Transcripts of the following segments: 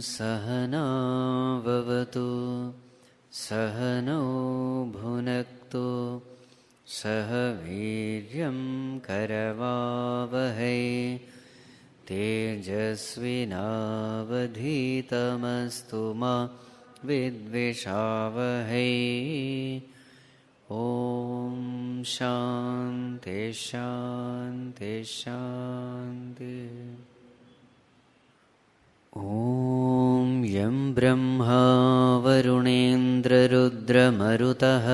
सहना भवतु सहनौ भुनक्तु सह वीर्यं करवावहै तेजस्विनावधीतमस्तु मा विद्विषावहै। ॐ शान्ति शान्ति शान्ति। ॐ यं ब्रह्मा वरुणेन्द्ररुद्रमरुतः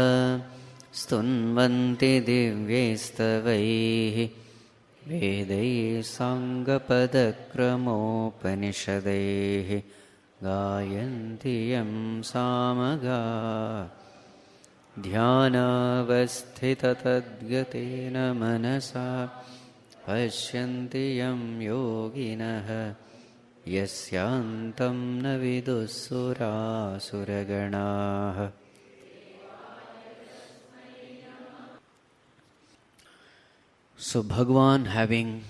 स्तुन्वन्ति दिव्यैस्तवैः वेदैः साङ्गपदक्रमोपनिषदैः गायन्ति यं सामगाः ध्यानावस्थिततद्गतेन मनसा पश्यन्ति यं योगिनः यस्यान्तं न विदुःसुरासुरगणाः। So Bhagavan, having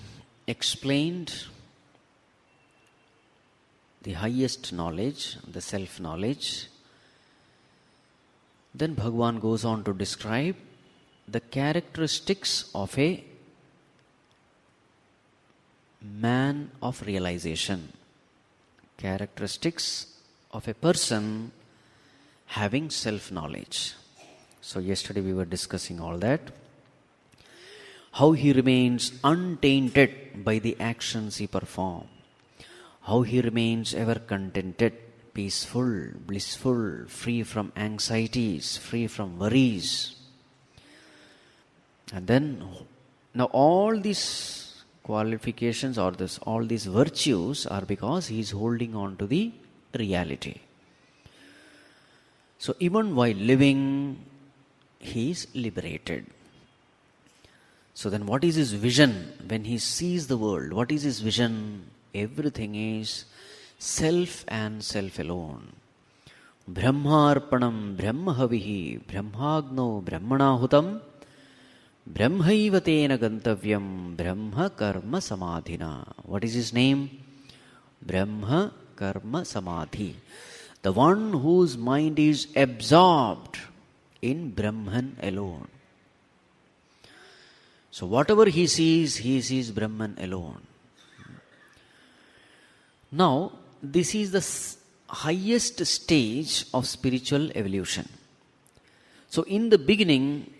explained the highest knowledge, the self-knowledge, then Bhagavan goes on to describe the characteristics of a man of realization. Characteristics of a person having self-knowledge. So yesterday we were discussing all that. How he remains untainted by the actions he performs. How he remains ever contented, peaceful, blissful, free from anxieties, free from worries. And then, now all these qualifications or all these virtues are because he is holding on to the reality. So even while living, he is liberated. So then what is his vision when he sees the world? What is his vision? Everything is self and self alone. Brahmarpanam brahmahavihi brahmagno brahmanahutam brahmaiva tena gantavyam brahma karma samadhina. What is his name? Brahma karma samadhi. The one whose mind is absorbed in Brahman alone. So whatever he sees Brahman alone. Now, this is the highest stage of spiritual evolution. So in the beginning,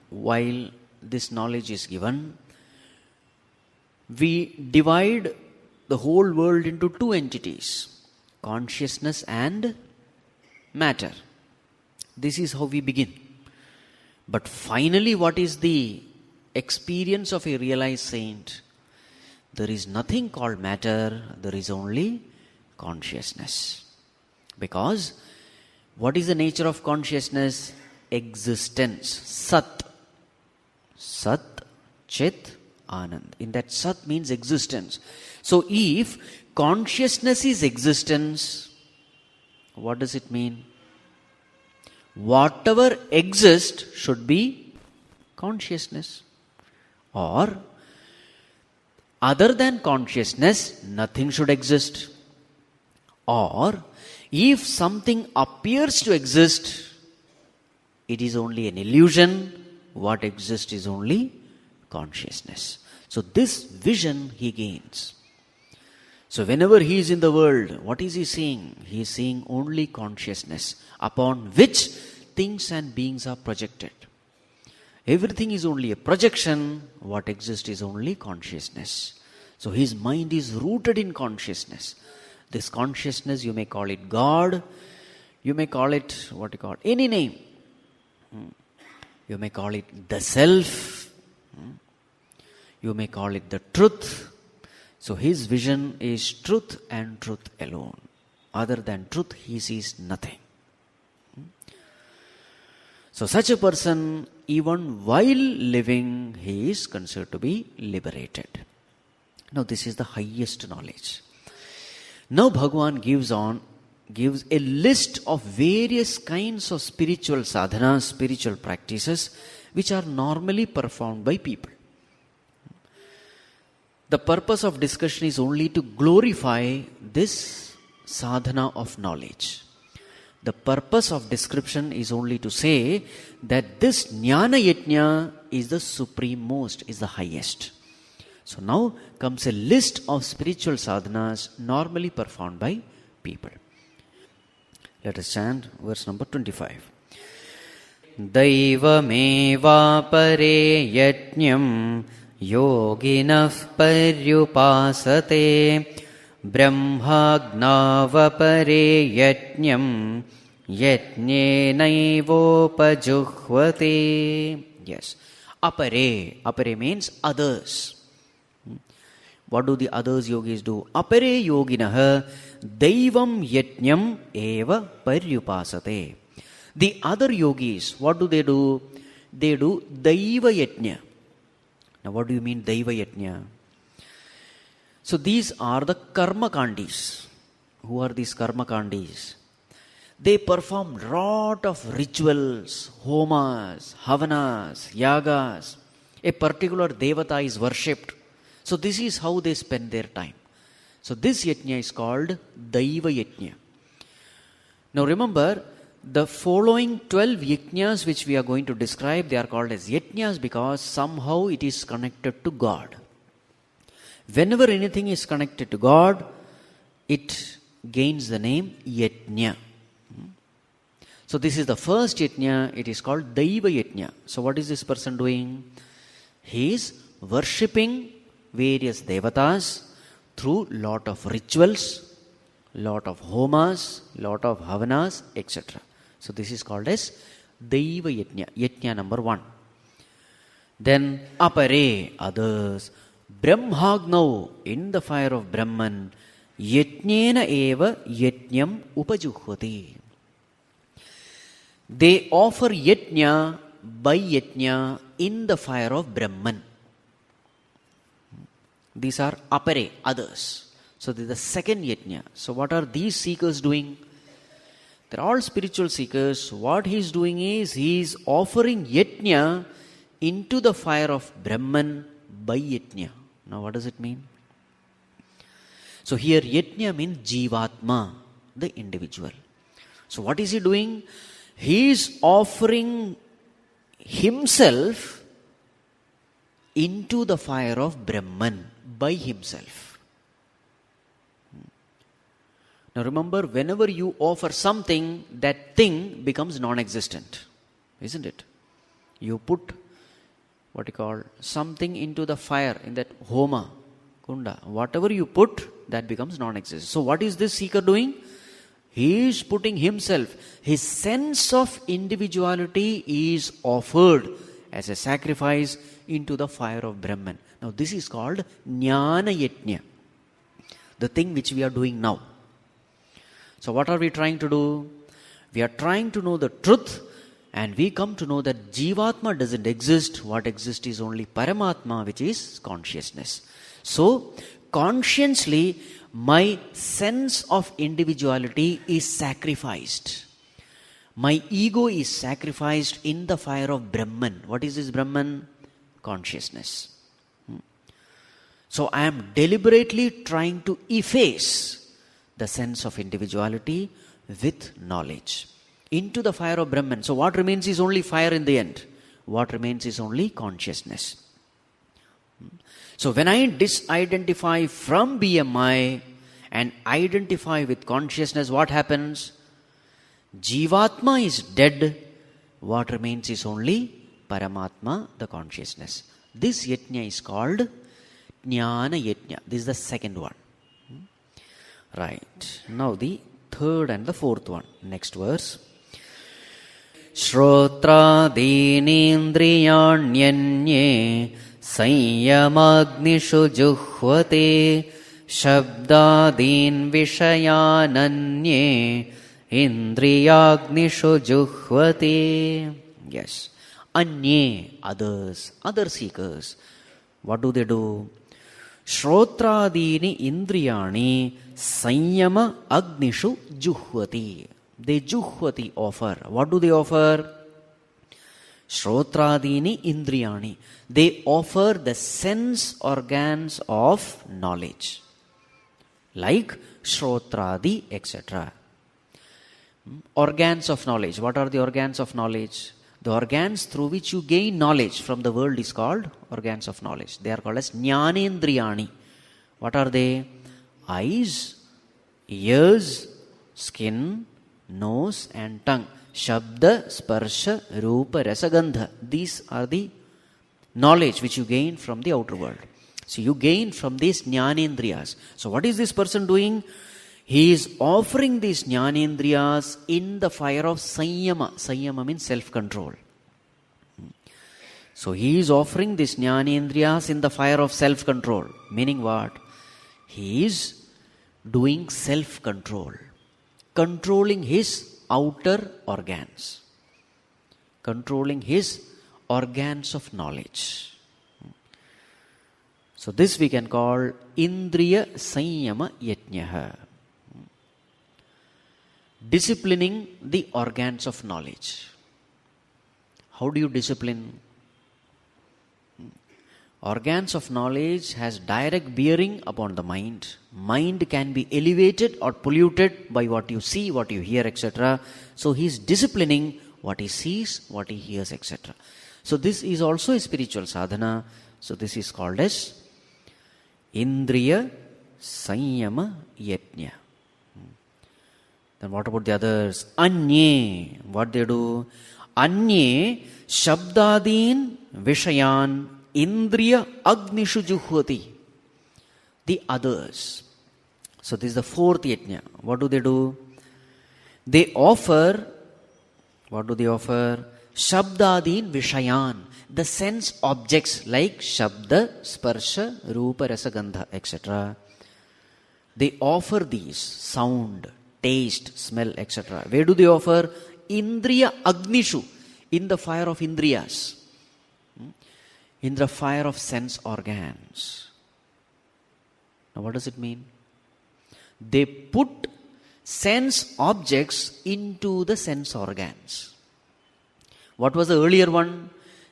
while this knowledge is given, we divide the whole world into two entities, consciousness and matter. This is how we begin. But finally, what is the experience of a realized saint? There is nothing called matter, there is only consciousness. Because what is the nature of consciousness? Existence. Sat. Sat, Chit, Anand. In that Sat means existence. So if consciousness is existence, what does it mean? Whatever exists should be consciousness. Or other than consciousness, nothing should exist. Or if something appears to exist, it is only an illusion. What exists is only consciousness. So this vision he gains. So whenever he is in the world, what is he seeing? He is seeing only consciousness upon which things and beings are projected. Everything is only a projection. What exists is only consciousness. So his mind is rooted in consciousness. This consciousness, you may call it God, You may call it what you call any name. You may call it the self. You may call it the truth. So his vision is truth and truth alone. Other than truth, he sees nothing. So such a person, even while living, he is considered to be liberated. Now this is the highest knowledge. Now Bhagavan gives a list of various kinds of spiritual sadhanas, spiritual practices, which are normally performed by people. The purpose of discussion is only to glorify this sadhana of knowledge. The purpose of description is only to say that this Jnana Yajna is the supremost, is the highest. So now comes a list of spiritual sadhanas normally performed by people. Let us chant verse number 25. Daivameva pare yajñam yoginah paryupasate brahmagnava pare yajñam yajñenaivopajuhvate. Yes. Apare. Apare means others. What do the others yogis do? Apare yoginah daivam yajñam eva paryupasate. The other yogis, what do? They do daiva yajna. Now what do you mean daiva yajna? So these are the karma kandis. Who are these karma kandis? They perform lot of rituals, homas, havanas, yagas. A particular devata is worshipped. So this is how they spend their time. So this yajna is called daiva yajna. Now remember, the following 12 yajnas which we are going to describe, they are called as yajnas because somehow it is connected to God. Whenever anything is connected to God, it gains the name yajna. So this is the first yajna, it is called daiva yajna. So what is this person doing? He is worshipping various devatas through lot of rituals, lot of homas, lot of havanas, etc. So this is called as daiva yajna, yajna number 1. Then apare, others, brahmagnau, in the fire of Brahman, yajnena eva yajñam upajuhvati. They offer yajna by yajna in the fire of Brahman. These are apare, others. So this is the second yajna. So what are these seekers doing? They're all spiritual seekers. What he is doing is, he is offering yajna into the fire of Brahman by yajna. Now what does it mean? So here yajna means jivatma, the individual. So what is he doing? He is offering himself into the fire of Brahman by himself. Now remember, whenever you offer something, that thing becomes non-existent, isn't it? You put something into the fire, in that homa, kunda, whatever you put, that becomes non-existent. So what is this seeker doing? He is putting himself, his sense of individuality is offered as a sacrifice into the fire of Brahman. Now this is called Jnana Yajna, the thing which we are doing now. So what are we trying to do? We are trying to know the truth, and we come to know that Jivatma doesn't exist. What exists is only Paramatma, which is consciousness. So consciously, my sense of individuality is sacrificed. My ego is sacrificed in the fire of Brahman. What is this Brahman? Consciousness. So I am deliberately trying to efface the sense of individuality with knowledge into the fire of Brahman. So what remains is only fire in the end. What remains is only consciousness. So when I disidentify from BMI and identify with consciousness, what happens? Jivatma is dead. What remains is only Paramatma, the consciousness. This yajna is called Jnana Yajna. This is the second one. Right. Now the third and the fourth one. Next verse. Shrotraadinindriyanyanye संयमाग्निषु जुह्वते शब्दादीन् विषयानन्ये इन्द्रियाग्निषु जुह्वते. Yes. Anye, others, other seekers. What do they do? Shrotradini indriyani sanyama agnishu juhvati. They juhvati offer. What do they offer? Shrotradini indriyani. They offer the sense organs of knowledge. Like Shrotradi, etc. Organs of knowledge. What are the organs of knowledge? The organs through which you gain knowledge from the world is called organs of knowledge. They are called as Jnanendriyani. What are they? Eyes, ears, skin, nose and tongue. Shabda, Sparsha, Rupa, Rasa, Gandha. These are the knowledge which you gain from the outer world. So you gain from these Jnanendriyas. So what is this person doing? He is offering these Jnanendriyas in the fire of Sanyama. Sanyama means self-control. So he is offering these Jnanendriyas in the fire of self-control. Meaning what? He is doing self-control. Controlling his outer organs. Controlling his organs of knowledge. So this we can call Indriya Sanyama Yajnaha. Disciplining the organs of knowledge. How do you discipline? Organs of knowledge has direct bearing upon the mind. Mind can be elevated or polluted by what you see, what you hear, etc. So he is disciplining what he sees, what he hears, etc. So this is also a spiritual sadhana. So this is called as Indriya Sanyama Yajna. Then what about the others? Anye. What they do? Anye Shabdadin Vishayan Indriya Agnishu Juhvati. The others. So this is the fourth yajna. What do they do? They offer, what do they offer? Shabdadin Vishayan. The sense objects like Shabda, Sparsha, Rupa, Rasa, Gandha, etc. They offer these sound, taste, smell, etc. Where do they offer? Indriya Agnishu. In the fire of Indriyas. In the fire of sense organs. Now what does it mean? They put sense objects into the sense organs. What was the earlier one?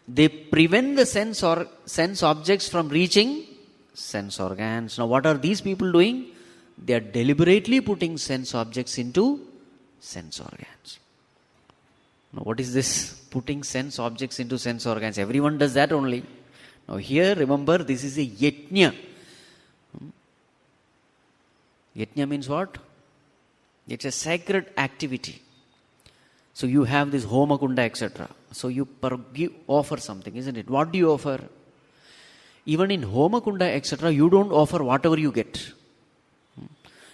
They prevent the sense objects from reaching sense organs. Now what are these people doing? They are deliberately putting sense objects into sense organs. Now what is this? Putting sense objects into sense organs. Everyone does that only. Now here remember, this is a yajna. Yajna means what? It's a sacred activity. So you have this Homakunda, etc. So you offer something, isn't it? What do you offer? Even in Homakunda, etc., you don't offer whatever you get.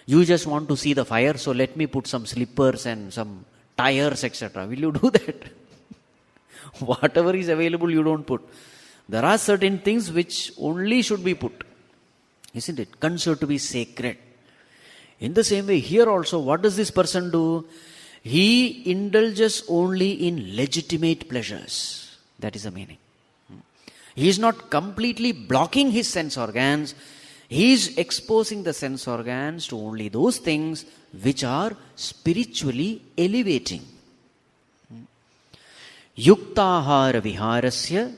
You just want to see the fire, so let me put some slippers and some tires, etc. Will you do that? Whatever is available, you don't put. There are certain things which only should be put. Isn't it? Considered to be sacred. In the same way, here also, what does this person do? He indulges only in legitimate pleasures. That is the meaning. He is not completely blocking his sense organs. He is exposing the sense organs to only those things which are spiritually elevating. Yuktahara viharasya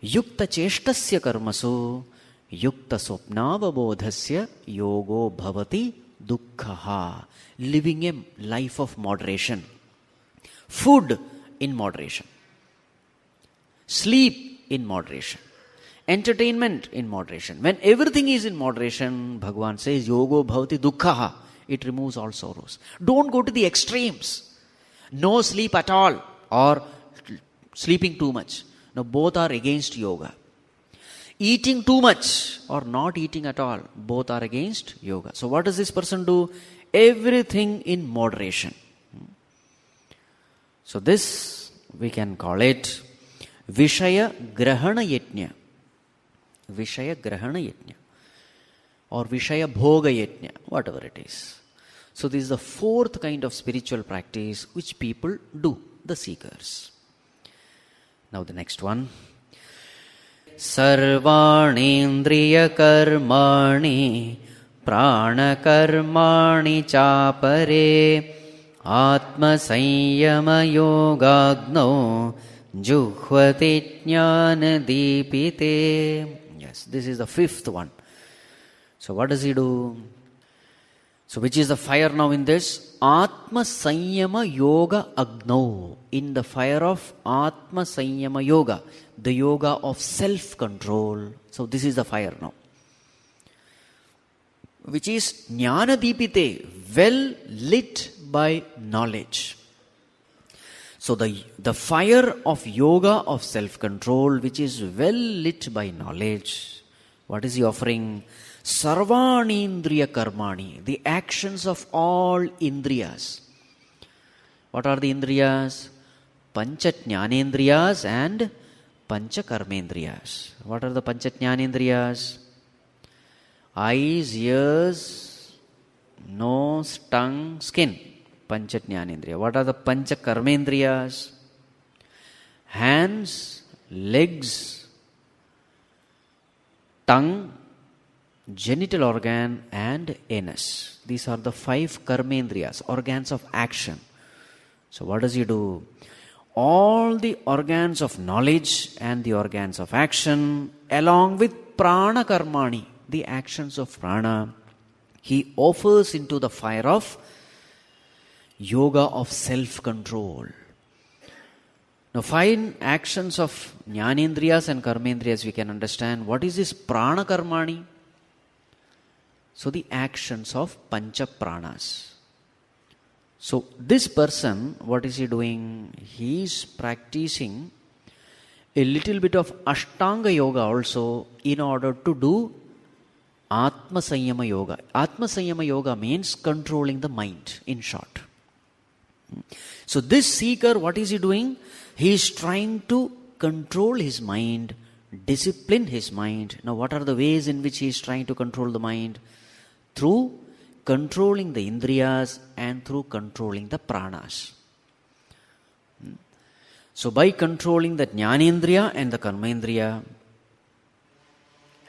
yukta cheshtasya karmasu yukta swapnavabodhasya yogo bhavati dukkhaha. Living a life of moderation. Food in moderation. Sleep in moderation. Entertainment in moderation. When everything is in moderation, Bhagavan says, Yogo bhavati dukkhaha. It removes all sorrows. Don't go to the extremes. No sleep at all or sleeping too much. Now both are against yoga. Eating too much or not eating at all, both are against yoga. So what does this person do? everything in moderation. So this we can call it Vishaya Grahana Yajna. Vishaya Grahana Yajna. Or Vishaya Bhoga Yajna, whatever it is. So this is the fourth kind of spiritual practice which people do, the seekers. Now the next one. Sarvani Indriya Karmani Prana Karmani Chapare Atma Sanyama Yogagno Juhvati Jnana Deepite. Yes, this is the fifth one. So what does he do? So which is the fire now in this? Atma Sanyama Yoga Agno. In the fire of Atma Sanyama Yoga, the yoga of self-control. So this is the fire now. Which is Jnana Deepite, well lit by knowledge. So the fire of yoga of self-control, which is well lit by knowledge, what is he offering? Sarvani Indriya Karmani, the actions of all Indriyas. What are the Indriyas? Pancha Jnanendriyas and Pancha Karmendriyas. What are the Pancha Jnanendriyas? Eyes, ears, nose, tongue, skin. Pancha Jnanendriya. What are the Pancha Karmendriyas? Hands, legs, tongue, genital organ and anus. These are the 5 karmendriyas, organs of action. So what does he do? All the organs of knowledge and the organs of action along with prana karmani, the actions of prana, he offers into the fire of yoga of self-control. Now 5 actions of jnanendriyas and karmendriyas we can understand. What is this prana karmani? So the actions of pancha pranas. So this person, what is he doing? He is practicing a little bit of Ashtanga yoga also in order to do Atma Sanyama yoga. Atma Sanyama yoga means controlling the mind, in short. So this seeker, what is he doing? He is trying to control his mind, discipline his mind. Now what are the ways in which he is trying to control the mind? Through controlling the indriyas and through controlling the pranas. So by controlling the jnanendriya and the karmendriya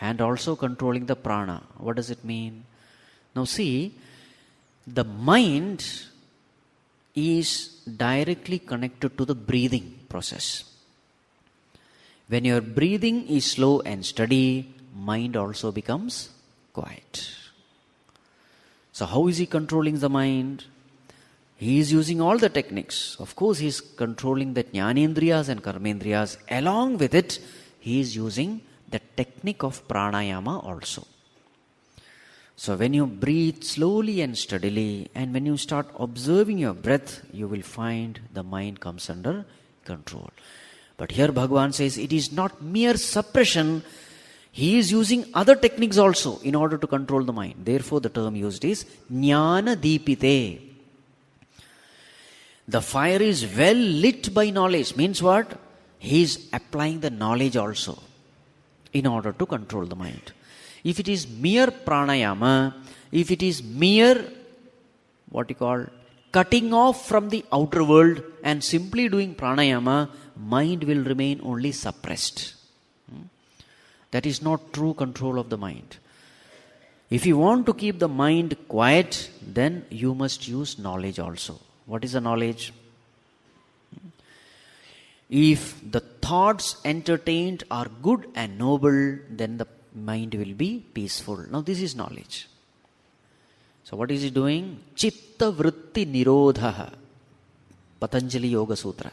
and also controlling the prana, what does it mean? Now see, the mind is directly connected to the breathing process. When your breathing is slow and steady, mind also becomes quiet. So how is he controlling the mind? He is using all the techniques. Of course, he is controlling the jnanendriyas and karmendriyas. Along with it, he is using the technique of pranayama also. So when you breathe slowly and steadily, and when you start observing your breath, you will find the mind comes under control. But here Bhagavan says it is not mere suppression. He is using other techniques also in order to control the mind. Therefore, the term used is Jnana Deepite. The fire is well lit by knowledge. Means what? He is applying the knowledge also in order to control the mind. If it is mere pranayama, if it is mere, cutting off from the outer world and simply doing pranayama, mind will remain only suppressed. That is not true control of the mind. If you want to keep the mind quiet, then you must use knowledge also. What is the knowledge? If the thoughts entertained are good and noble, then the mind will be peaceful. Now this is knowledge. So what is he doing? Chitta vritti nirodha. Patanjali Yoga Sutra.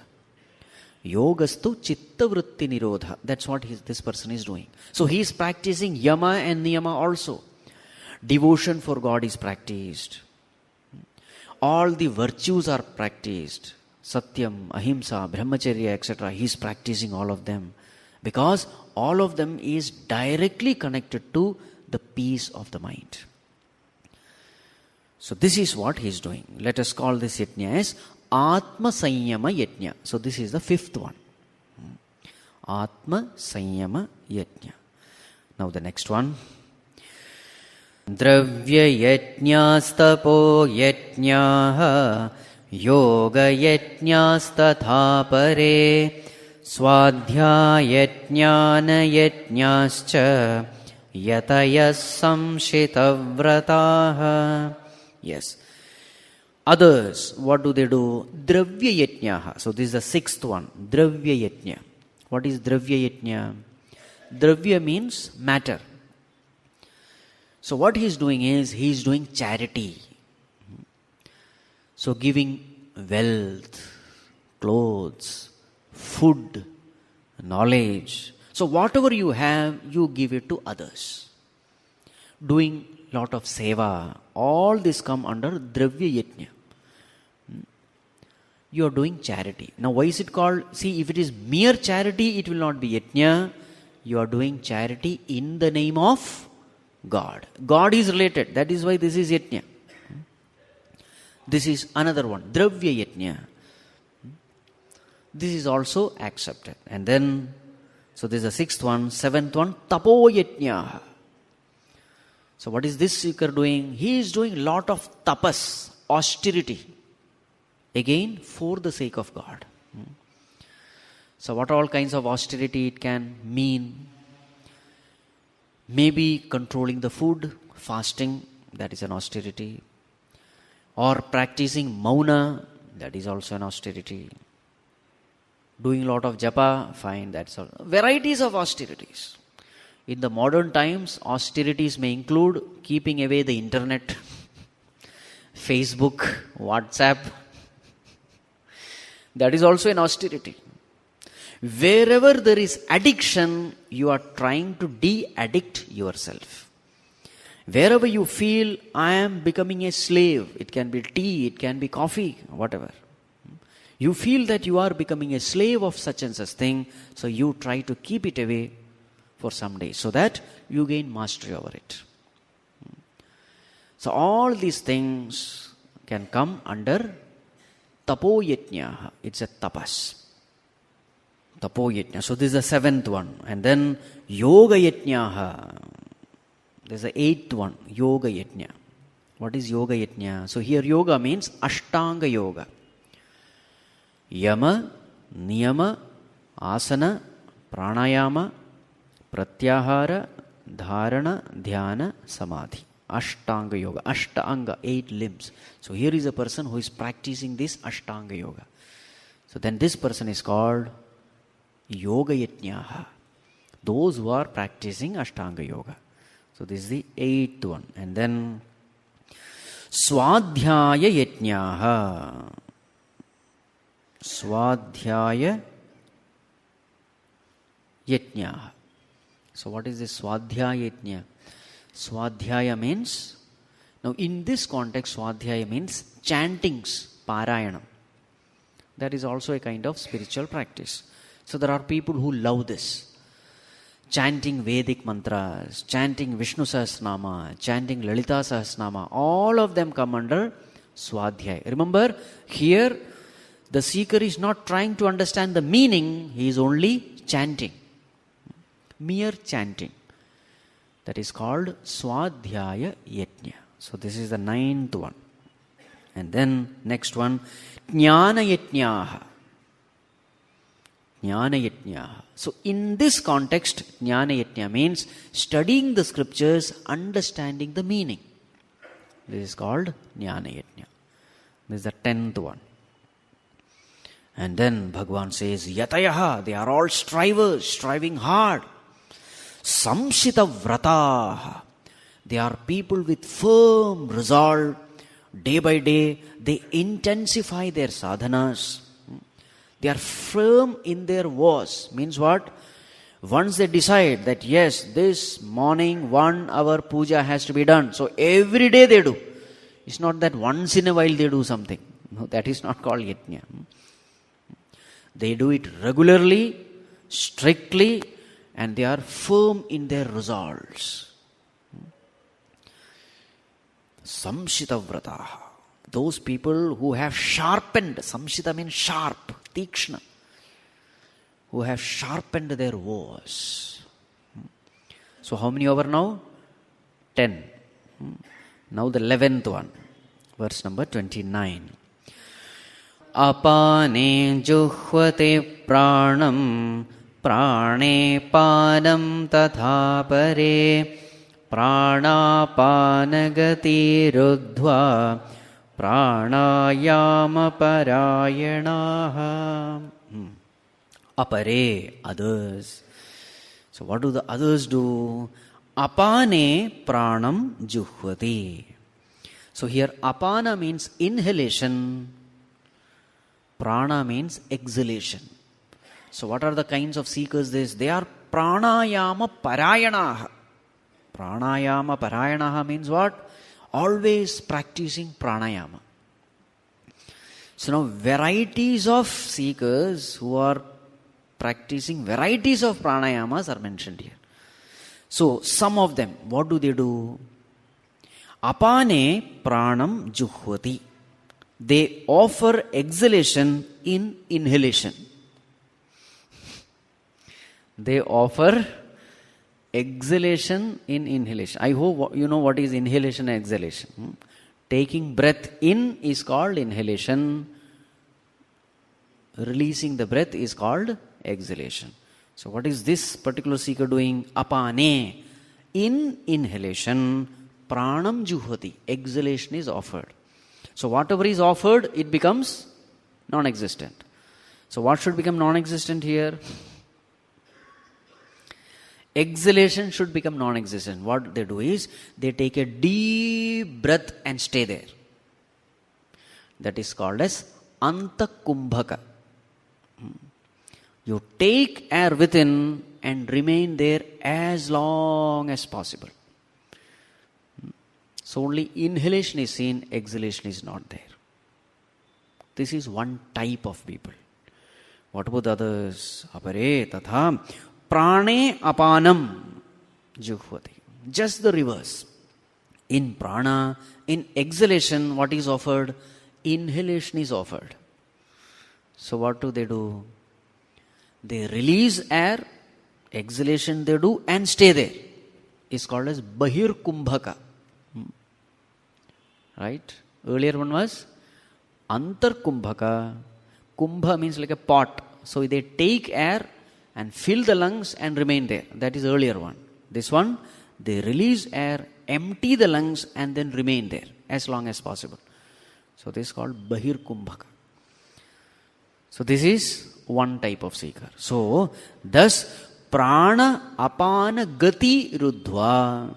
Yogastu chitta vritti nirodha. That's what this person is doing. So he is practicing yama and niyama also. Devotion for God is practiced. All the virtues are practiced. Satyam, ahimsa, brahmacharya, etc. He is practicing all of them. Because all of them is directly connected to the peace of the mind. So this is what he is doing. Let us call this yajna as Atma Sanyama Yajna. So this is the fifth one. Atma Sanyama Yajna. Now the next one. Dravya Yajnastapo Yajnaha Yoga Yajnastatha Pare Swadhyaya Jnana Yajnascha Yataya Samshita Vrataha. Yes. Others, what do they do? Dravya Yajnaha. So this is the sixth one. Dravya Yajna. What is Dravya Yajna? Dravya means matter. So what he is doing is, he is doing charity. So giving wealth, clothes, food, knowledge. So whatever you have, you give it to others. Doing lot of seva. All this come under Dravya Yajna. You are doing charity. Now why is it called? See, if it is mere charity, it will not be Yajna. You are doing charity in the name of God. God is related. That is why this is Yajna. This is another one. Dravya Yajna. This is also accepted. And then, so this is the sixth one. Seventh one, Tapo Yajna. So what is this seeker doing? He is doing lot of tapas, austerity. Again, for the sake of God. So what all kinds of austerity it can mean? Maybe controlling the food, fasting, that is an austerity. Or practicing mauna, that is also an austerity. Doing a lot of japa, fine, that's all. Varieties of austerities. In the modern times, austerities may include keeping away the internet, Facebook, WhatsApp. That is also an austerity. Wherever there is addiction, you are trying to de-addict yourself. Wherever you feel, I am becoming a slave, it can be tea, it can be coffee, whatever. You feel that you are becoming a slave of such and such thing, so you try to keep it away for some days, so that you gain mastery over it. So all these things can come under Tapo Yajna. It's a tapas. Tapo Yajna. So this is the seventh one. And then Yoga Yajna. There's the eighth one. Yoga Yajna. What is Yoga Yajna? So here yoga means Ashtanga Yoga. Yama, Niyama, Asana, Pranayama, Pratyahara, Dharana, Dhyana, Samadhi. Ashtanga Yoga. Ashtanga, 8 limbs. So here is a person who is practicing this Ashtanga Yoga. So then this person is called Yoga Yajnaha. Those who are practicing Ashtanga Yoga. So this is the 8th one. And then Swadhyaya Yajnaha. Swadhyaya Yajnaha. So what is this Swadhyaya Yajna? Swadhyaya means, now in this context, Swadhyaya means chantings, Parayanam. That is also a kind of spiritual practice. So there are people who love this. Chanting Vedic mantras, chanting Vishnu Sahasranama, chanting Lalita Sahasranama, all of them come under Swadhyaya. Remember, here the seeker is not trying to understand the meaning, he is only chanting. Mere chanting. That is called Swadhyaya Yajna. So this is the 9th one. And then next one, Jnana Yajnaha. Jnana Yajnaha. So in this context, Jnana Yajna means studying the scriptures, understanding the meaning. This is called Jnana Yajna. This is the 10th one. And then Bhagavan says, Yatayaha, they are all strivers, striving hard. Samshita Vrataha, they are people with firm resolve. Day by day, they intensify their sadhanas. They are firm in their vows. Means what? Once they decide that yes, this morning 1 hour puja has to be done. So every day they do. It's not that once in a while they do something. No, that is not called yajna. They do it regularly, strictly, and they are firm in their resolves. Samshita vrataha. Those people who have sharpened, samshita means sharp, tikshna, who have sharpened their vows. So how many over now? 10. Now the 11th one, verse number 29. Apane juhvate pranam prane panam tatha pare pranapanagati ruddhva pranayama parayanaha. Apare, others. So what do the others do? Apane pranam juhvati. So here apana means inhalation, prana means exhalation. So what are the kinds of seekers this? They are pranayama parayanaha. Pranayama parayanaha means what? Always practicing pranayama. So now varieties of seekers who are practicing varieties of pranayamas are mentioned here. So some of them, what do they do? Apane pranam juhvati. They offer exhalation in inhalation. They offer exhalation in inhalation. I hope you know what is inhalation and exhalation. Taking breath in is called inhalation. Releasing the breath is called exhalation. So what is this particular seeker doing? Apane. In inhalation, pranam juhvati. Exhalation is offered. So whatever is offered, it becomes non-existent. So what should become non-existent here? Exhalation should become non-existent. What they do is, they take a deep breath and stay there. That is called as antakumbhaka. You take air within and remain there as long as possible. So only inhalation is seen, exhalation is not there. This is one type of people. What about the others? Apare tatha prane apanam juhvati. Just the reverse. In prana, in exhalation, what is offered? Inhalation is offered. So what do? They release air, exhalation they do and stay there. It's called as bahir kumbhaka. Right? Earlier one was antar kumbhaka. Kumbha means like a pot. So they take air and fill the lungs and remain there. That is earlier one. This one, they release air, empty the lungs and then remain there as long as possible. So this is called bahir kumbhaka. So this is one type of seeker. So thus prana apana gati ruddhva.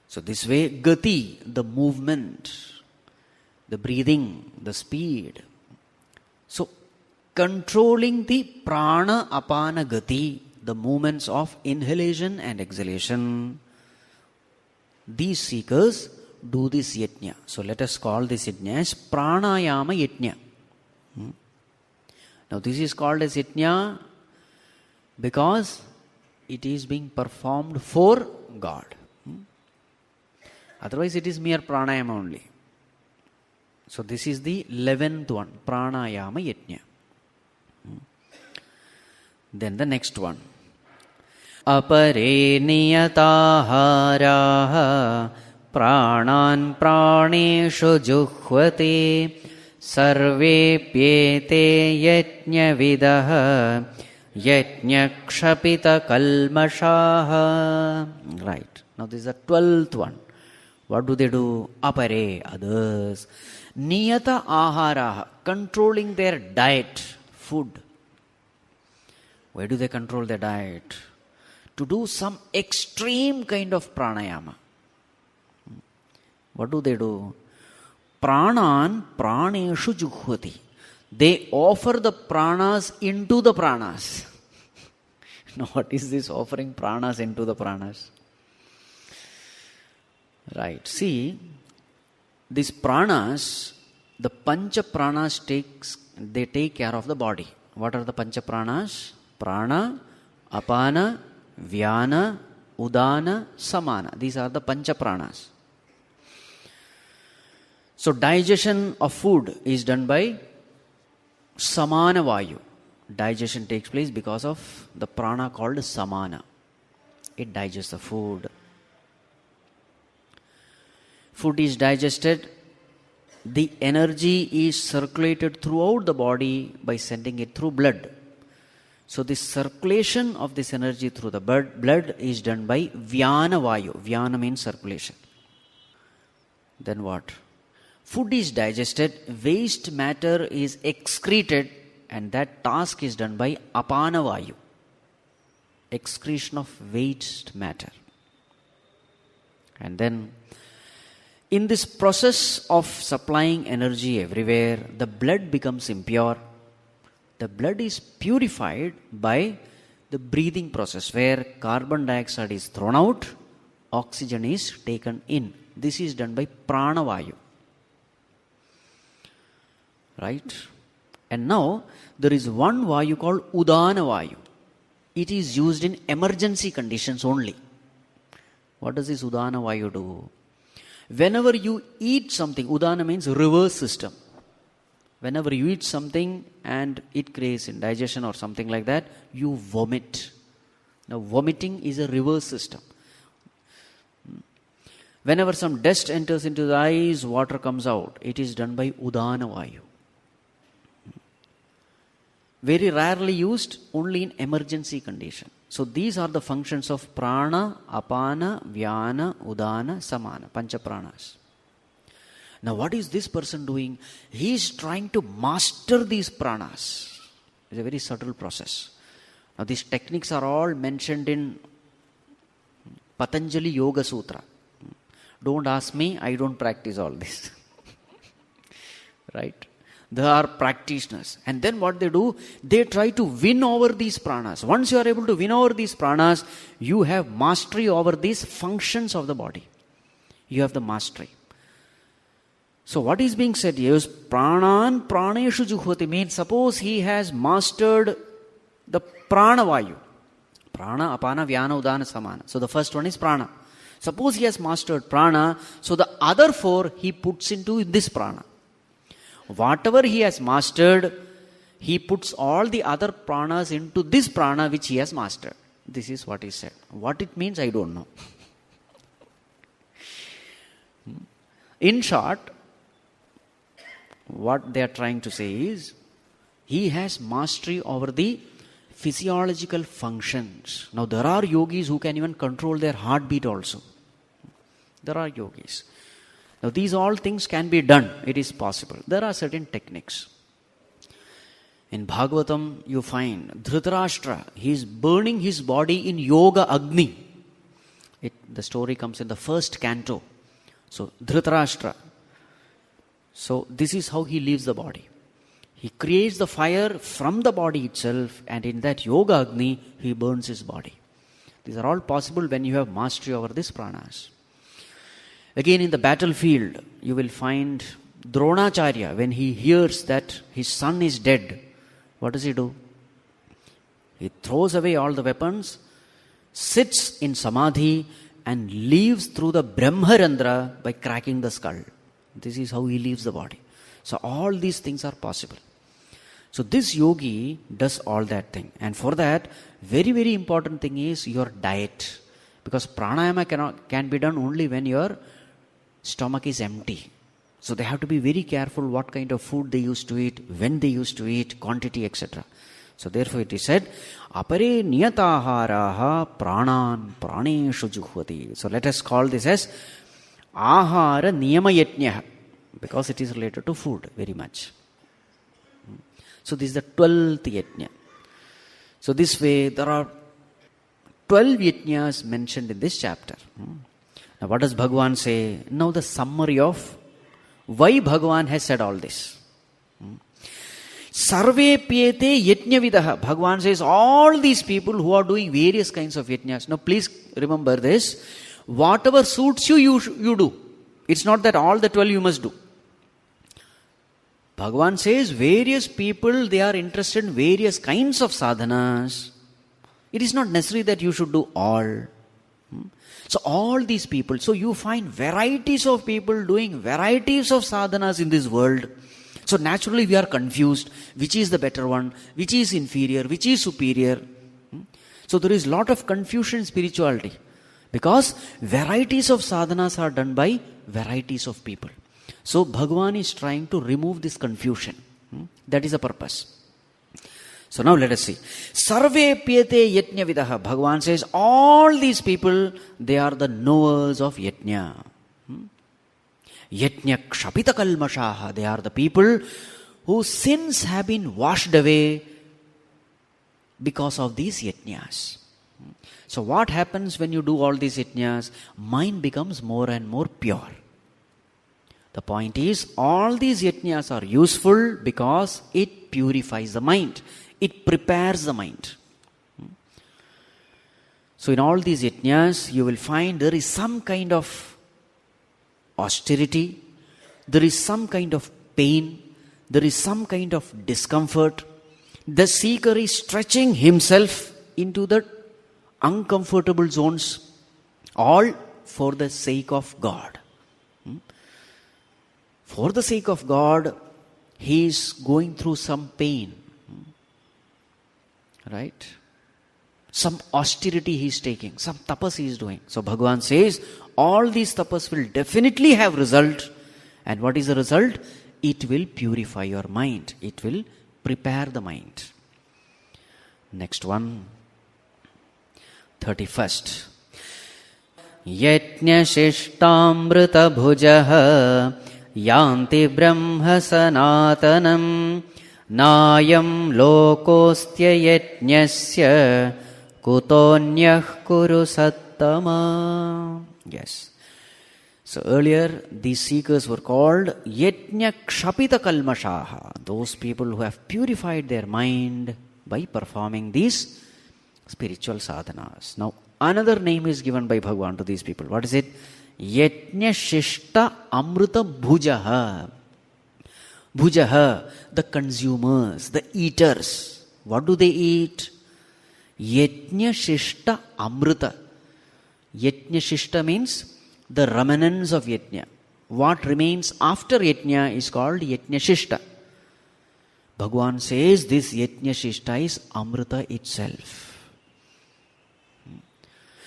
So this way gati, the movement, the breathing, the speed. So controlling the prana apana gati, the movements of inhalation and exhalation, these seekers do this yajna. So let us call this yajna as pranayama yajna. Now this is called as yajna because it is being performed for God. Otherwise it is mere pranayama only. So this is the 11th one, pranayama yajna. Then the next one. Apare niyataharaha pranan praneshu juhvate sarvepyete yajna vidaha yajna kshapita kalmashaha. Right. Now this is the 12th one. What do? Apare, others. Niyata aharaha, controlling their diet, food. Why do they control their diet? To do some extreme kind of pranayama. What do? Pranan praneshu juhvati. They offer the pranas into the pranas. Now what is this offering pranas into the pranas? Right. See, these pranas, the pancha pranas they take care of the body. What are the pancha pranas? Prana, apana, vyana, udana, samana. These are the pancha pranas. So digestion of food is done by samana vayu. Digestion takes place because of the prana called samana. It digests the food. Food is digested. The energy is circulated throughout the body by sending it through blood. So the circulation of this energy through the blood is done by vyana vayu. Vyana means circulation. Then what? Food is digested, waste matter is excreted, and that task is done by apana vayu. Excretion of waste matter. And then in this process of supplying energy everywhere, the blood becomes impure. The blood is purified by the breathing process, where carbon dioxide is thrown out, oxygen is taken in. This is done by prana vayu. Right? And now there is one vayu called udana vayu. It is used in emergency conditions only. What does this udana vayu do? Whenever you eat something, udana means reverse system. Whenever you eat something and it creates indigestion or something like that, you vomit. Now vomiting is a reverse system. Whenever some dust enters into the eyes, water comes out. It is done by udana vayu. Very rarely used, only in emergency condition. So these are the functions of prana, apana, vyana, udana, samana, pancha pranas. Now what is this person doing? He is trying to master these pranas. It's a very subtle process. Now these techniques are all mentioned in Patanjali Yoga Sutra. Don't ask me, I don't practice all this. Right? They are practitioners. And then what they do, they try to win over these pranas. Once you are able to win over these pranas, you have mastery over these functions of the body. You have the mastery. So what is being said here is pranan praneshu juhvati, means suppose he has mastered the prana vayu. Prana, apana, vyana, udana, samana. So the first one is prana. Suppose he has mastered prana, so the other four he puts into this prana. Whatever he has mastered, he puts all the other pranas into this prana which he has mastered. This is what is said. What it means, I don't know. In short, what they are trying to say is, he has mastery over the physiological functions. Now there are yogis who can even control their heartbeat also. There are yogis. Now these all things can be done. It is possible. There are certain techniques. In Bhagavatam you find Dhritarashtra, he is burning his body in yoga agni. The story comes in the first canto. So Dhritarashtra. So this is how he leaves the body. He creates the fire from the body itself, and in that yoga agni he burns his body. These are all possible when you have mastery over these pranas. Again in the battlefield, you will find Dronacharya, when he hears that his son is dead, what does he do? He throws away all the weapons, sits in samadhi, and leaves through the Brahmarandra by cracking the skull. This is how he leaves the body. So all these things are possible. So this yogi does all that thing. And for that, very, very important thing is your diet. Because pranayama can be done only when your stomach is empty. So they have to be very careful what kind of food they used to eat, when they used to eat, quantity, etc. So therefore it is said, apare niyataharaha pranan praneshu juhvati. So let us call this as ahara niyamayatnyaha, because it is related to food very much. So this is the 12th yajna. So this way there are 12 yajnas mentioned in this chapter. Now what does Bhagavan say? Now the summary of why Bhagavan has said all this. Sarve piyete yajnavidaha. Bhagavan says all these people who are doing various kinds of yajnas. Now please remember this. Whatever suits you, you do. It's not that all the 12 you must do. Bhagavan says various people, they are interested in various kinds of sadhanas. It is not necessary that you should do all. So all these people, so you find varieties of people doing varieties of sadhanas in this world. So naturally we are confused. Which is the better one? Which is inferior? Which is superior? So there is a lot of confusion in spirituality. Because varieties of sadhanas are done by varieties of people. So Bhagavan is trying to remove this confusion. That is the purpose. So now let us see. Sarve piyate yajna vidaha. Bhagavan says all these people, they are the knowers of yajna. Yajna kshapita kalmashaha. They are the people whose sins have been washed away because of these yajnas. So what happens when you do all these yajnas? Mind becomes more and more pure. The point is, all these yajnas are useful because it purifies the mind. It prepares the mind. So in all these yajnas, you will find there is some kind of austerity, there is some kind of pain, there is some kind of discomfort. The seeker is stretching himself into the uncomfortable zones, all for the sake of God. For the sake of God, he is going through some pain. Right? Some austerity he is taking, some tapas he is doing. So Bhagavan says, all these tapas will definitely have result. And what is the result? It will purify your mind. It will prepare the mind. Next one. 31st. Yajna shishtamrita bhujah yanti brahma sanatanam nayam lokostya yajnasya kutonyah kuru sattama. Yes. So earlier these seekers were called yajna kshapita kalmashaha. Those people who have purified their mind by performing these spiritual sadhanas. Now another name is given by Bhagavan to these people. What is it? Yajna shishta amrita bhujaha. Bhujaha, the consumers, the eaters. What do they eat? Yajna shishta amrita. Yajna shishta means the remnants of yajna. What remains after yajna is called yajna shishta. Bhagavan says this yajna shishta is amrita itself.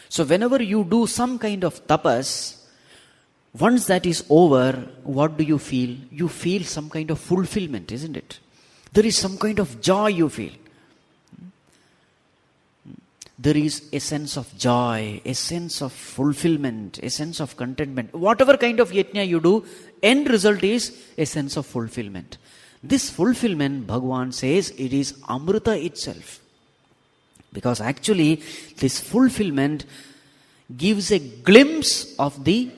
So whenever you do some kind of tapas, once that is over, what do you feel? You feel some kind of fulfillment, isn't it? There is some kind of joy you feel. There is a sense of joy, a sense of fulfillment, a sense of contentment. Whatever kind of yajna you do, end result is a sense of fulfillment. This fulfillment, Bhagavan says, it is amrita itself. Because actually, this fulfillment gives a glimpse of the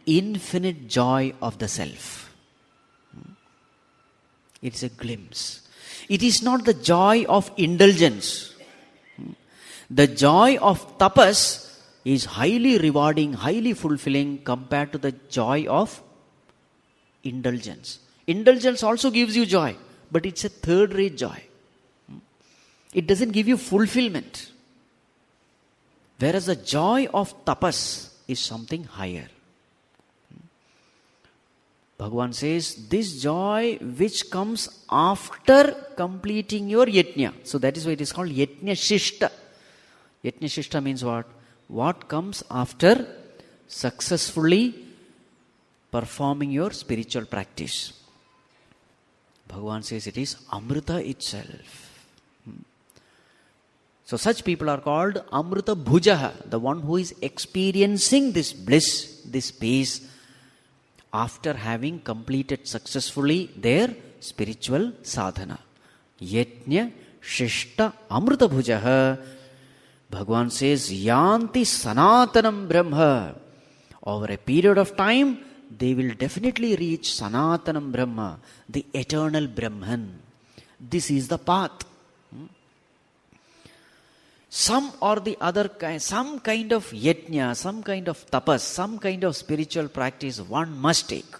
infinite joy of the self. It's a glimpse. It is not the joy of indulgence. The joy of tapas is highly rewarding, highly fulfilling compared to the joy of indulgence. Indulgence also gives you joy, but it's a third-rate joy. It doesn't give you fulfillment. Whereas the joy of tapas is something higher. Bhagavan says, this joy which comes after completing your yajna. So that is why it is called yajna shishta. Yajna shishta means what? What comes after successfully performing your spiritual practice. Bhagavan says it is amrita itself. So such people are called amrita bhujaha, the one who is experiencing this bliss, this peace, after having completed successfully their spiritual sadhana. Yajna shishta amrita bhujaha. Bhagavan says, yanti sanatanam brahma. Over a period of time, they will definitely reach sanatanam brahma, the eternal Brahman. This is the path. Some or the other kind, some kind of yajna, some kind of tapas, some kind of spiritual practice one must take.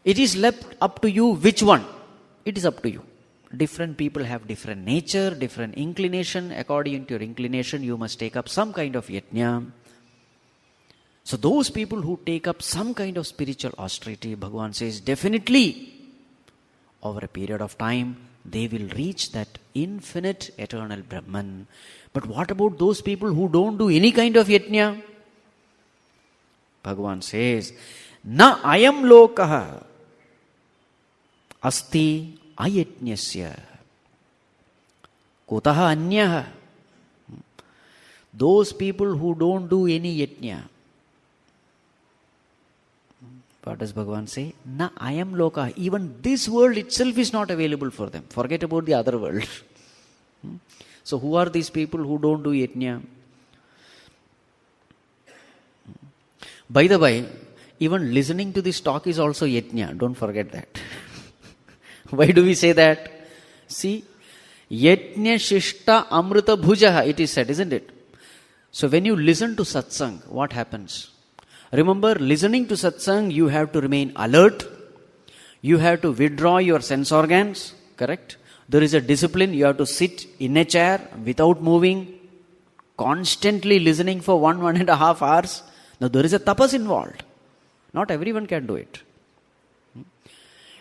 It is left up to you which one. It is up to you. Different people have different nature, different inclination. According to your inclination, you must take up some kind of yajna. So those people who take up some kind of spiritual austerity, Bhagavan says, definitely over a period of time, they will reach that infinite eternal Brahman. But what about those people who don't do any kind of yajna? Bhagavan says, na ayam lokaha asti ayajnasya kutaha anyaha. Those people who don't do any yajna, what does Bhagavan say? Na ayam loka. Even this world itself is not available for them. Forget about the other world. So who are these people who don't do yajna? By the way, even listening to this talk is also yajna. Don't forget that. Why do we say that? See, yajna shishta amrita bhujaha, it is said, isn't it? So when you listen to satsang, what happens? Remember, listening to satsang, you have to remain alert. You have to withdraw your sense organs, correct? There is a discipline. You have to sit in a chair without moving, constantly listening for 1.5 hours. Now there is a tapas involved. Not everyone can do it.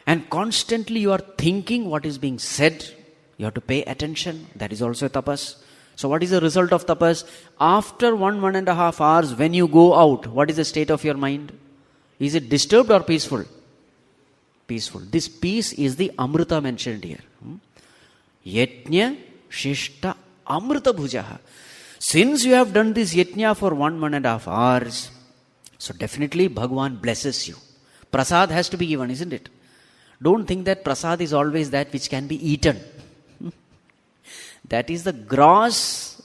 And constantly you are thinking what is being said. You have to pay attention. That is also a tapas. So what is the result of tapas? After 1.5 hours, when you go out, what is the state of your mind? Is it disturbed or peaceful? Peaceful. This peace is the amrita mentioned here. Yajna shishta amrita bhujaha. Since you have done this yajna for 1.5 hours, so definitely Bhagavan blesses you. Prasad has to be given, isn't it? Don't think that prasad is always that which can be eaten. That is the gross,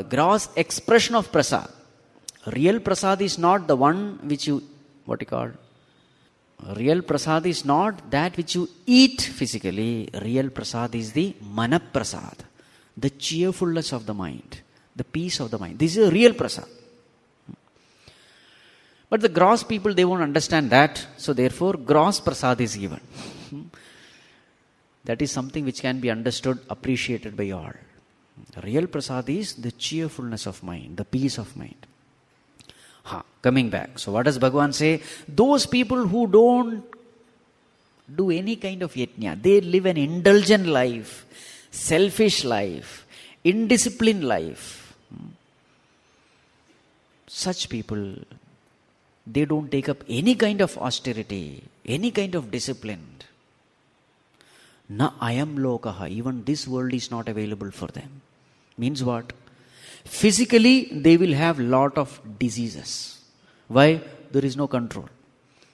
gross expression of prasad. Real prasad is not the one which you, real prasad is not that which you eat physically. Real prasad is the mana prasad, the cheerfulness of the mind, the peace of the mind. This is a real prasad. But the gross people, they won't understand that. So therefore, gross prasad is given. That is something which can be understood, appreciated by all. Real prasad is the cheerfulness of mind, the peace of mind. Coming back. So what does Bhagavan say? Those people who don't do any kind of yajna, they live an indulgent life, selfish life, indisciplined life. Such people, they don't take up any kind of austerity, any kind of discipline. Na ayam lokaha. Even this world is not available for them. Means what? Physically, they will have lot of diseases. Why? There is no control.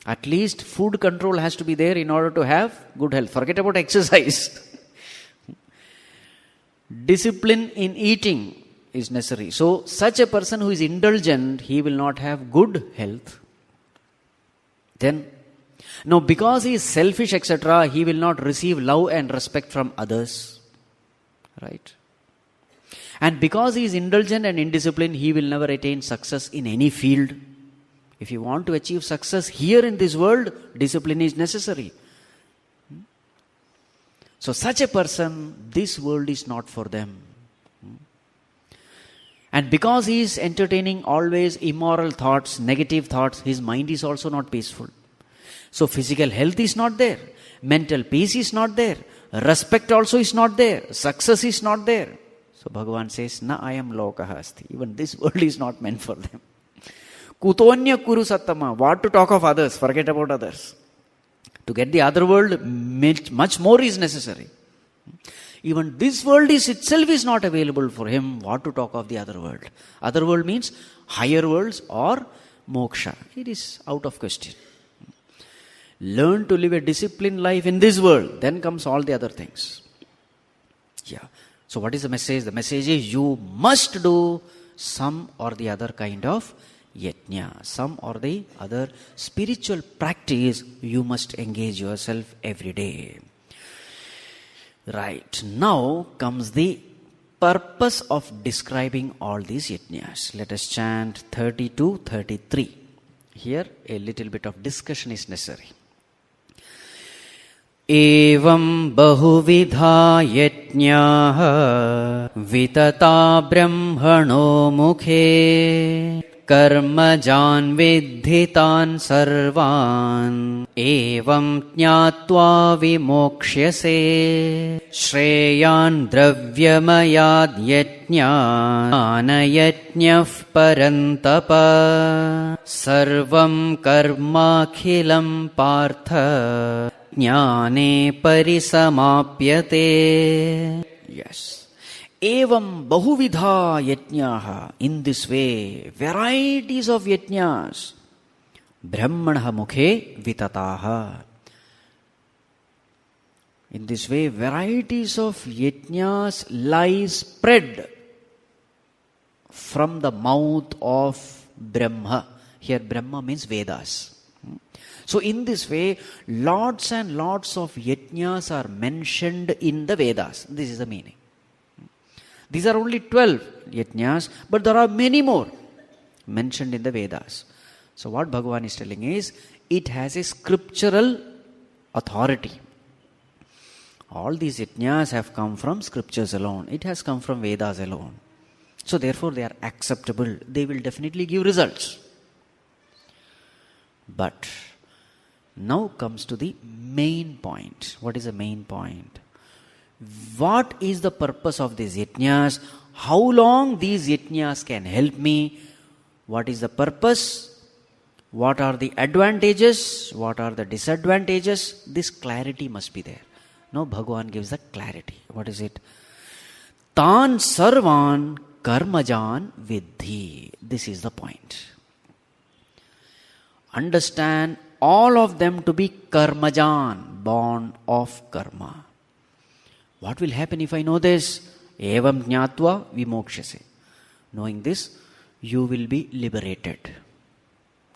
At least food control has to be there in order to have good health. Forget about exercise. Discipline in eating is necessary. So, such a person who is indulgent, he will not have good health. Then, now because he is selfish, etc., he will not receive love and respect from others. Right? And because he is indulgent and indisciplined, he will never attain success in any field. If you want to achieve success here in this world, discipline is necessary. So such a person, this world is not for them. And because he is entertaining always immoral thoughts, negative thoughts, his mind is also not peaceful. So physical health is not there. Mental peace is not there. Respect also is not there. Success is not there. So Bhagavan says, na ayam lokaha asti. Even this world is not meant for them. Kutonya kuru sattama. What to talk of others? Forget about others. To get the other world, much more is necessary. Even this world is itself is not available for him. What to talk of the other world? Other world means higher worlds or moksha. It is out of question. Learn to live a disciplined life in this world. Then comes all the other things. Yeah. So what is the message? The message is you must do some or the other kind of yajna. Some or the other spiritual practice you must engage yourself every day. Right. Now comes the purpose of describing all these yajnas. Let us chant 32-33. Here a little bit of discussion is necessary. एवं बहुविधा यज्ञाः वितता ब्रह्मणो मुखे कर्मजान् विद्धितान् सर्वान् एवं ज्ञात्वा विमोक्ष्यसे श्रेयान् द्रव्यमयाद् यज्ञानयज्ञः परन्तप सर्वं कर्माखिलं पार्थ ज्ञाने परिसमाप्यते. Yes. Evam bahuvidha yajnaha. In this way, varieties of yajnas. Brahmana mukhe vitataha. In this way, varieties of yajnas lie spread from the mouth of Brahma. Here Brahma means Vedas. So in this way, lots and lots of yajnas are mentioned in the Vedas. This is the meaning. These are only 12 yajnas, but there are many more mentioned in the Vedas. So what Bhagavan is telling is, it has a scriptural authority. All these yajnas have come from scriptures alone. It has come from Vedas alone. So therefore they are acceptable. They will definitely give results. But now comes to the main point. What is the main point? What is the purpose of these yajnas? How long these yajnas can help me? What is the purpose? What are the advantages? What are the disadvantages? This clarity must be there. Now Bhagavan gives the clarity. What is it? Tan sarvan karmajan vidhi. This is the point. Understand all of them to be karmajan, born of karma. What will happen if I know this? Evam jnatva vimokshase. Knowing this, you will be liberated.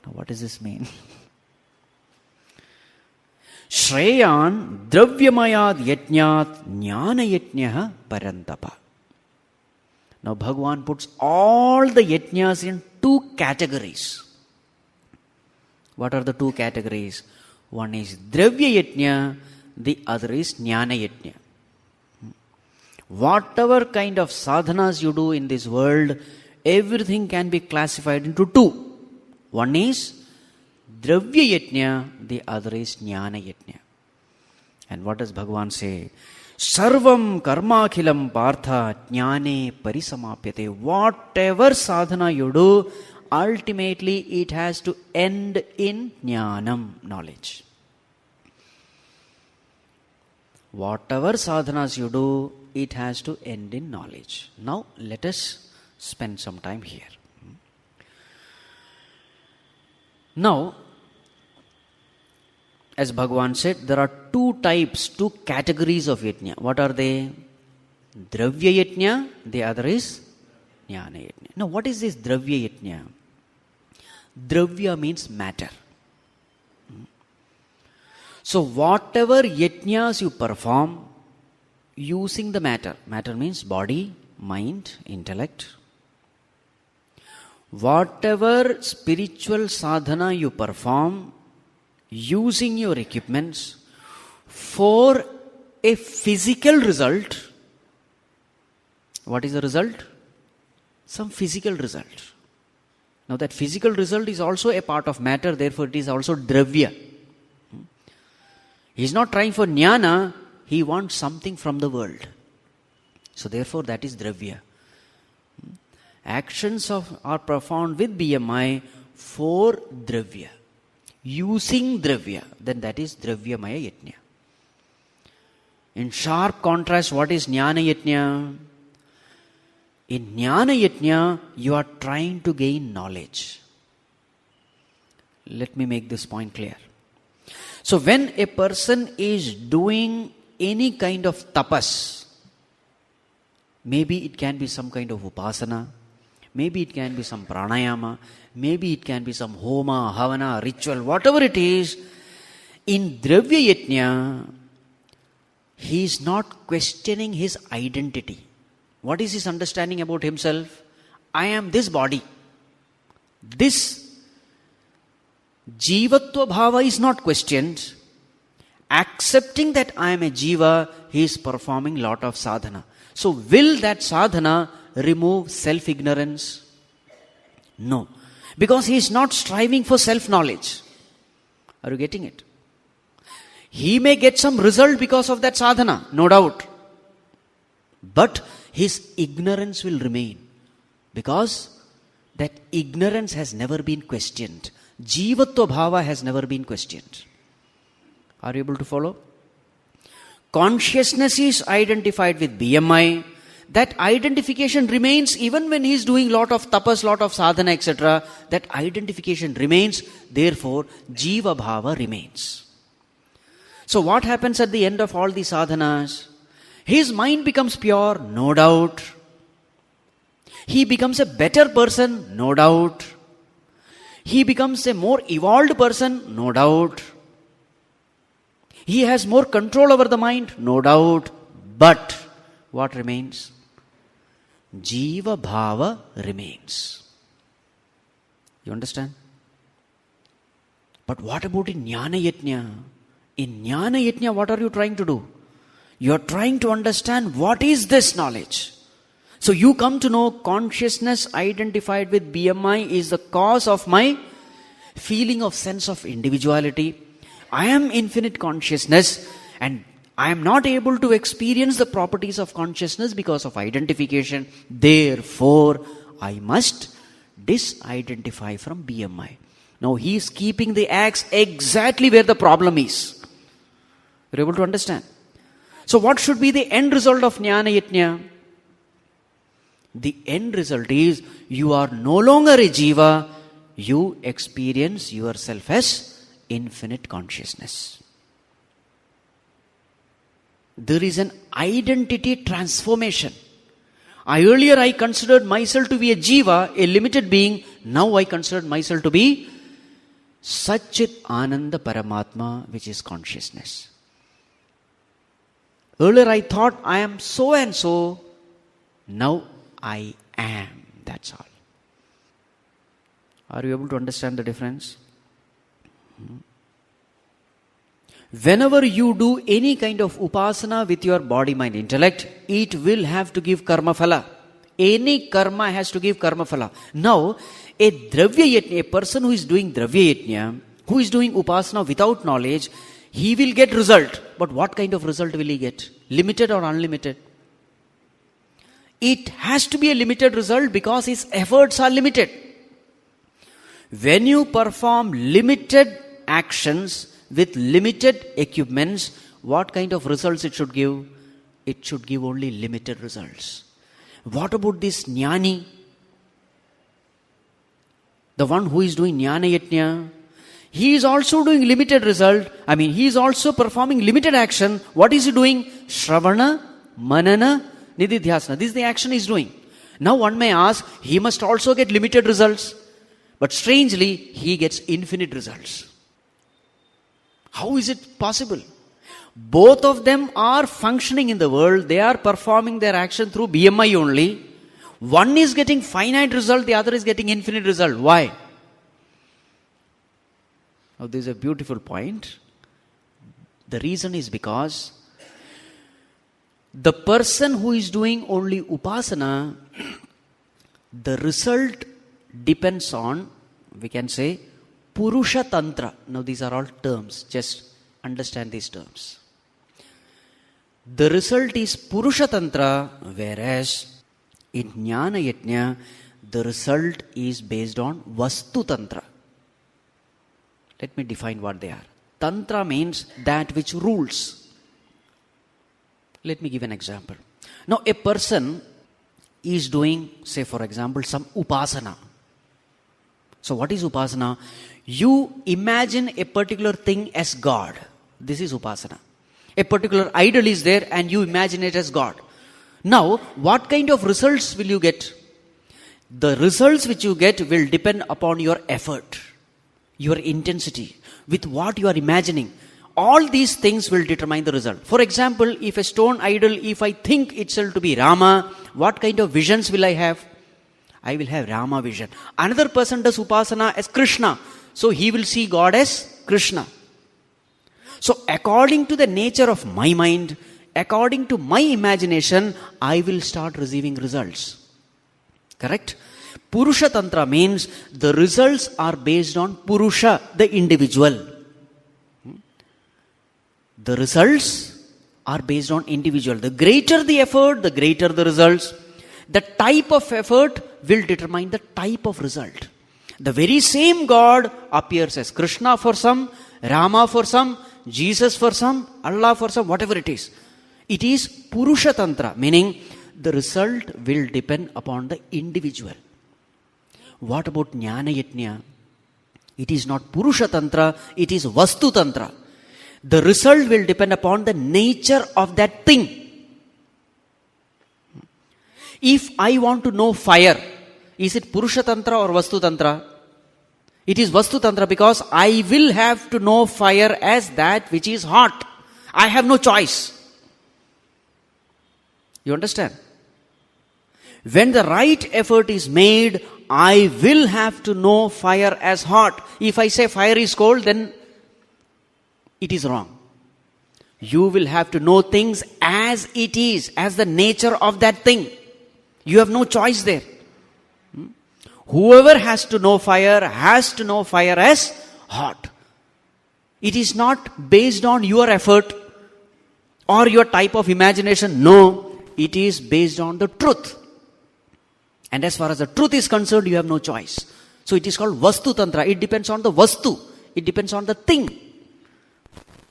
Now what does this mean? Shreyan dravyamayad yajnat jnana yajnyaha parantapa. Now Bhagavan puts all the yajnas in two categories. What are the two categories? One is dravya yajna, the other is jnana yajna. Whatever kind of sadhanas you do in this world, everything can be classified into two. One is dravya yajna, the other is jnana yajna. And what does Bhagavan say? Sarvam karmakhilam partha jnane parisamapyate. Whatever sadhana you do, ultimately it has to end in jnanam, knowledge. Whatever sadhanas you do, it has to end in knowledge. Now let us spend some time here. Now, as Bhagavan said, there are two types, two categories of yajna. What are they? Dravya yajna, the other is jnana yajna. Now what is this dravya yajna? Dravya means matter. So whatever yajnas you perform using the matter, matter means body, mind, intellect. Whatever spiritual sadhana you perform using your equipments for a physical result. What is the result? Some physical result. Now that physical result is also a part of matter, therefore it is also dravya. He is not trying for jnana, he wants something from the world. So therefore that is dravya. Actions are performed with BMI for dravya. Using dravya, then that is dravyamaya yajna. In sharp contrast, what is jnana yajna? In jnana yajna, you are trying to gain knowledge. Let me make this point clear. So when a person is doing any kind of tapas, maybe it can be some kind of upasana, maybe it can be some pranayama, maybe it can be some homa, havana, ritual, whatever it is, in dravya yajna, he is not questioning his identity. What is his understanding about himself? I am this body. This jivatva bhava is not questioned. accepting that I am a jiva, he is performing lot of sadhana. So will that sadhana remove self-ignorance? No. Because he is not striving for self-knowledge. Are you getting it? He may get some result because of that sadhana, no doubt. But his ignorance will remain. Because that ignorance has never been questioned. Jivatva bhava has never been questioned. Are you able to follow? Consciousness is identified with BMI. That identification remains even when he is doing lot of tapas, lot of sadhana, etc. That identification remains. Therefore, jiva bhava remains. So what happens at the end of all these sadhanas? His mind becomes pure, no doubt. He becomes a better person, no doubt. He becomes a more evolved person, no doubt. He has more control over the mind, no doubt. But what remains? Jiva bhava remains. You understand? But what about in Jnana Yajna? In Jnana Yajna, what are you trying to do? You are trying to understand what is this knowledge. So you come to know consciousness identified with BMI is the cause of my feeling of sense of individuality. I am infinite consciousness and I am not able to experience the properties of consciousness because of identification. Therefore, I must disidentify from BMI. Now he is keeping the axe exactly where the problem is. You're able to understand? So what should be the end result of Jnana Yajna? The end result is you are no longer a jiva, you experience yourself as infinite consciousness. There is an identity transformation. Earlier I considered myself to be a jiva, a limited being. Now I consider myself to be Satchit Ananda Paramatma, which is consciousness. Earlier I thought I am so and so. Now I am. That's all. Are you able to understand the difference? Whenever you do any kind of upasana with your body, mind, intellect, it will have to give karma phala. Any karma has to give karma phala. Now, a dravya yajna, a person who is doing dravya yajna, who is doing upasana without knowledge, he will get result. But what kind of result will he get? Limited or unlimited? It has to be a limited result because his efforts are limited. When you perform limited actions with limited equipments, what kind of results it should give? It should give only limited results. What about this jnani? The one who is doing jnana yajna, he is also doing limited result. He is also performing limited action. What is he doing? Shravana, manana, nididhyasana. This is the action he is doing. Now one may ask, he must also get limited results. But strangely, he gets infinite results. How is it possible? Both of them are functioning in the world. They are performing their action through BMI only. One is getting finite result, the other is getting infinite result. Why? Now this is a beautiful point. The reason is because the person who is doing only upasana, the result depends on, we can say, Purusha Tantra. Now these are all terms. Just understand these terms. The result is Purusha Tantra, whereas in Jnana Yajna, the result is based on Vastu Tantra. Let me define what they are. Tantra means that which rules. Let me give an example. Now a person is doing, say for example, some upasana. So what is upasana? You imagine a particular thing as God. This is upasana. A particular idol is there and you imagine it as God. Now, what kind of results will you get? The results which you get will depend upon your effort, your intensity, with what you are imagining. All these things will determine the result. For example, if a stone idol, if I think itself to be Rama, what kind of visions will I have? I will have Rama vision. Another person does upasana as Krishna. So he will see God as Krishna. So according to the nature of my mind, according to my imagination, I will start receiving results. Correct? Purusha Tantra means the results are based on Purusha, the individual. The results are based on individual. The greater the effort, the greater the results. The type of effort will determine the type of result. The very same God appears as Krishna for some, Rama for some, Jesus for some, Allah for some, whatever it is. It is Purusha Tantra, meaning the result will depend upon the individual. What about Jnana Yajna? It is not Purusha Tantra, it is Vastu Tantra. The result will depend upon the nature of that thing. If I want to know fire, is it Purusha Tantra or Vastu Tantra? It is Vastu Tantra because I will have to know fire as that which is hot. I have no choice. You understand? When the right effort is made, I will have to know fire as hot. If I say fire is cold, then it is wrong. You will have to know things as it is, as the nature of that thing. You have no choice there. Whoever has to know fire has to know fire as hot. It is not based on your effort or your type of imagination. No, it is based on the truth. And as far as the truth is concerned, you have no choice. So it is called Vastu Tantra. It depends on the Vastu. It depends on the thing.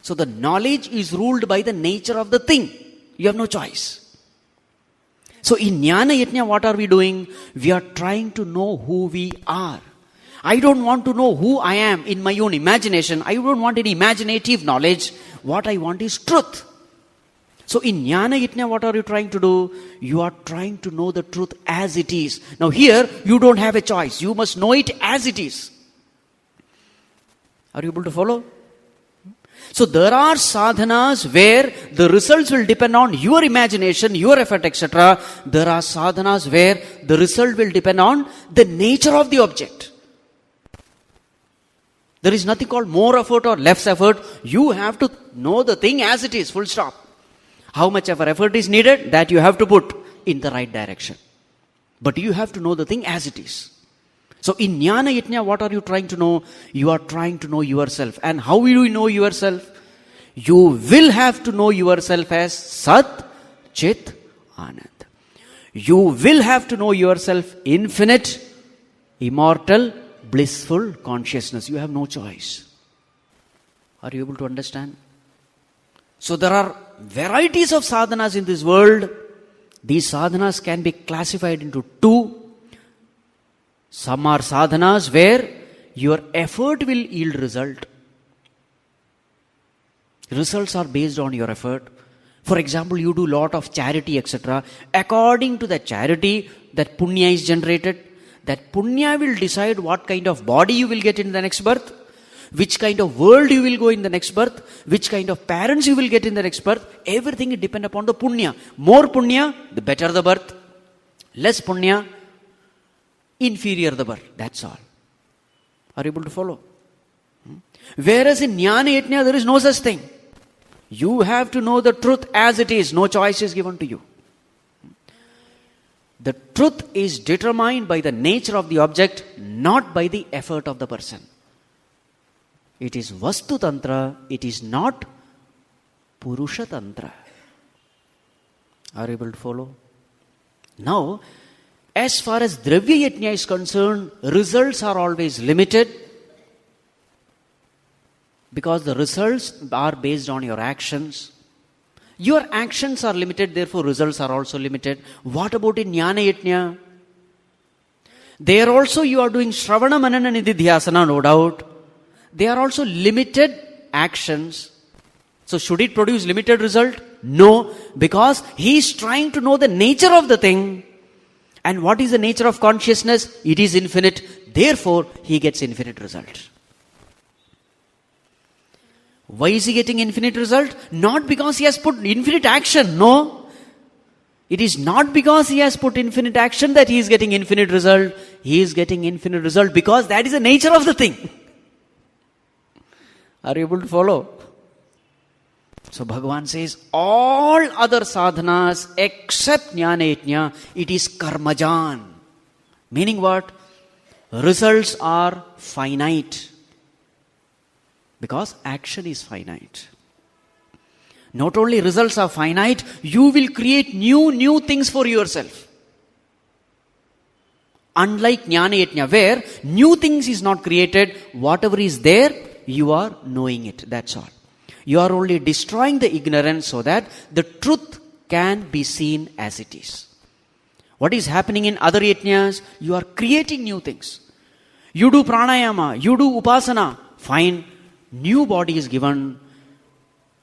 So the knowledge is ruled by the nature of the thing. You have no choice. So in Jnana Yajna, what are we doing? We are trying to know who we are. I don't want to know who I am in my own imagination. I don't want any imaginative knowledge. What I want is truth. So in Jnana Yajna, what are you trying to do? You are trying to know the truth as it is. Now here, you don't have a choice. You must know it as it is. Are you able to follow? So there are sadhanas where the results will depend on your imagination, your effort, etc. There are sadhanas where the result will depend on the nature of the object. There is nothing called more effort or less effort. You have to know the thing as it is, full stop. How much ever effort is needed, that you have to put in the right direction. But you have to know the thing as it is. So in Jnana Yajna, what are you trying to know? You are trying to know yourself. And how will you know yourself? You will have to know yourself as Sat, Chit, Anand. You will have to know yourself infinite, immortal, blissful consciousness. You have no choice. Are you able to understand? So there are varieties of sadhanas in this world. These sadhanas can be classified into two. Some are sadhanas where your effort will yield result. Results are based on your effort. For example, you do lot of charity, etc. According to that charity, that punya is generated. That punya will decide what kind of body you will get in the next birth, which kind of world you will go in the next birth, which kind of parents you will get in the next birth. Everything will depend upon the punya. More punya, the better the birth. Less punya, inferior the birth. That's all. Are you able to follow? Whereas in Jnana Yajna, there is no such thing. You have to know the truth as it is. No choice is given to you. The truth is determined by the nature of the object, not by the effort of the person. It is Vastu Tantra, it is not Purusha Tantra. Are you able to follow? Now, as far as Dravya Yajna is concerned, results are always limited because the results are based on your actions. Your actions are limited, therefore results are also limited. What about in Jnana Yajna? There also you are doing Shravana Manana Nididhyasana, no doubt. They are also limited actions. So should it produce limited result? No, because he is trying to know the nature of the thing. And what is the nature of consciousness? It is infinite. Therefore, he gets infinite result. Why is he getting infinite result? Not because he has put infinite action. No. It is not because he has put infinite action that he is getting infinite result. He is getting infinite result because that is the nature of the thing. Are you able to follow? So Bhagavan says, all other sadhanas except Jnana Yajna, it is karmajan. Meaning what? Results are finite. Because action is finite. Not only results are finite, you will create new things for yourself. Unlike Jnana Yajna, where new things is not created, whatever is there, you are knowing it. That's all. You are only destroying the ignorance so that the truth can be seen as it is. What is happening in other yajnas? You are creating new things. You do pranayama, you do upasana. Fine. New body is given.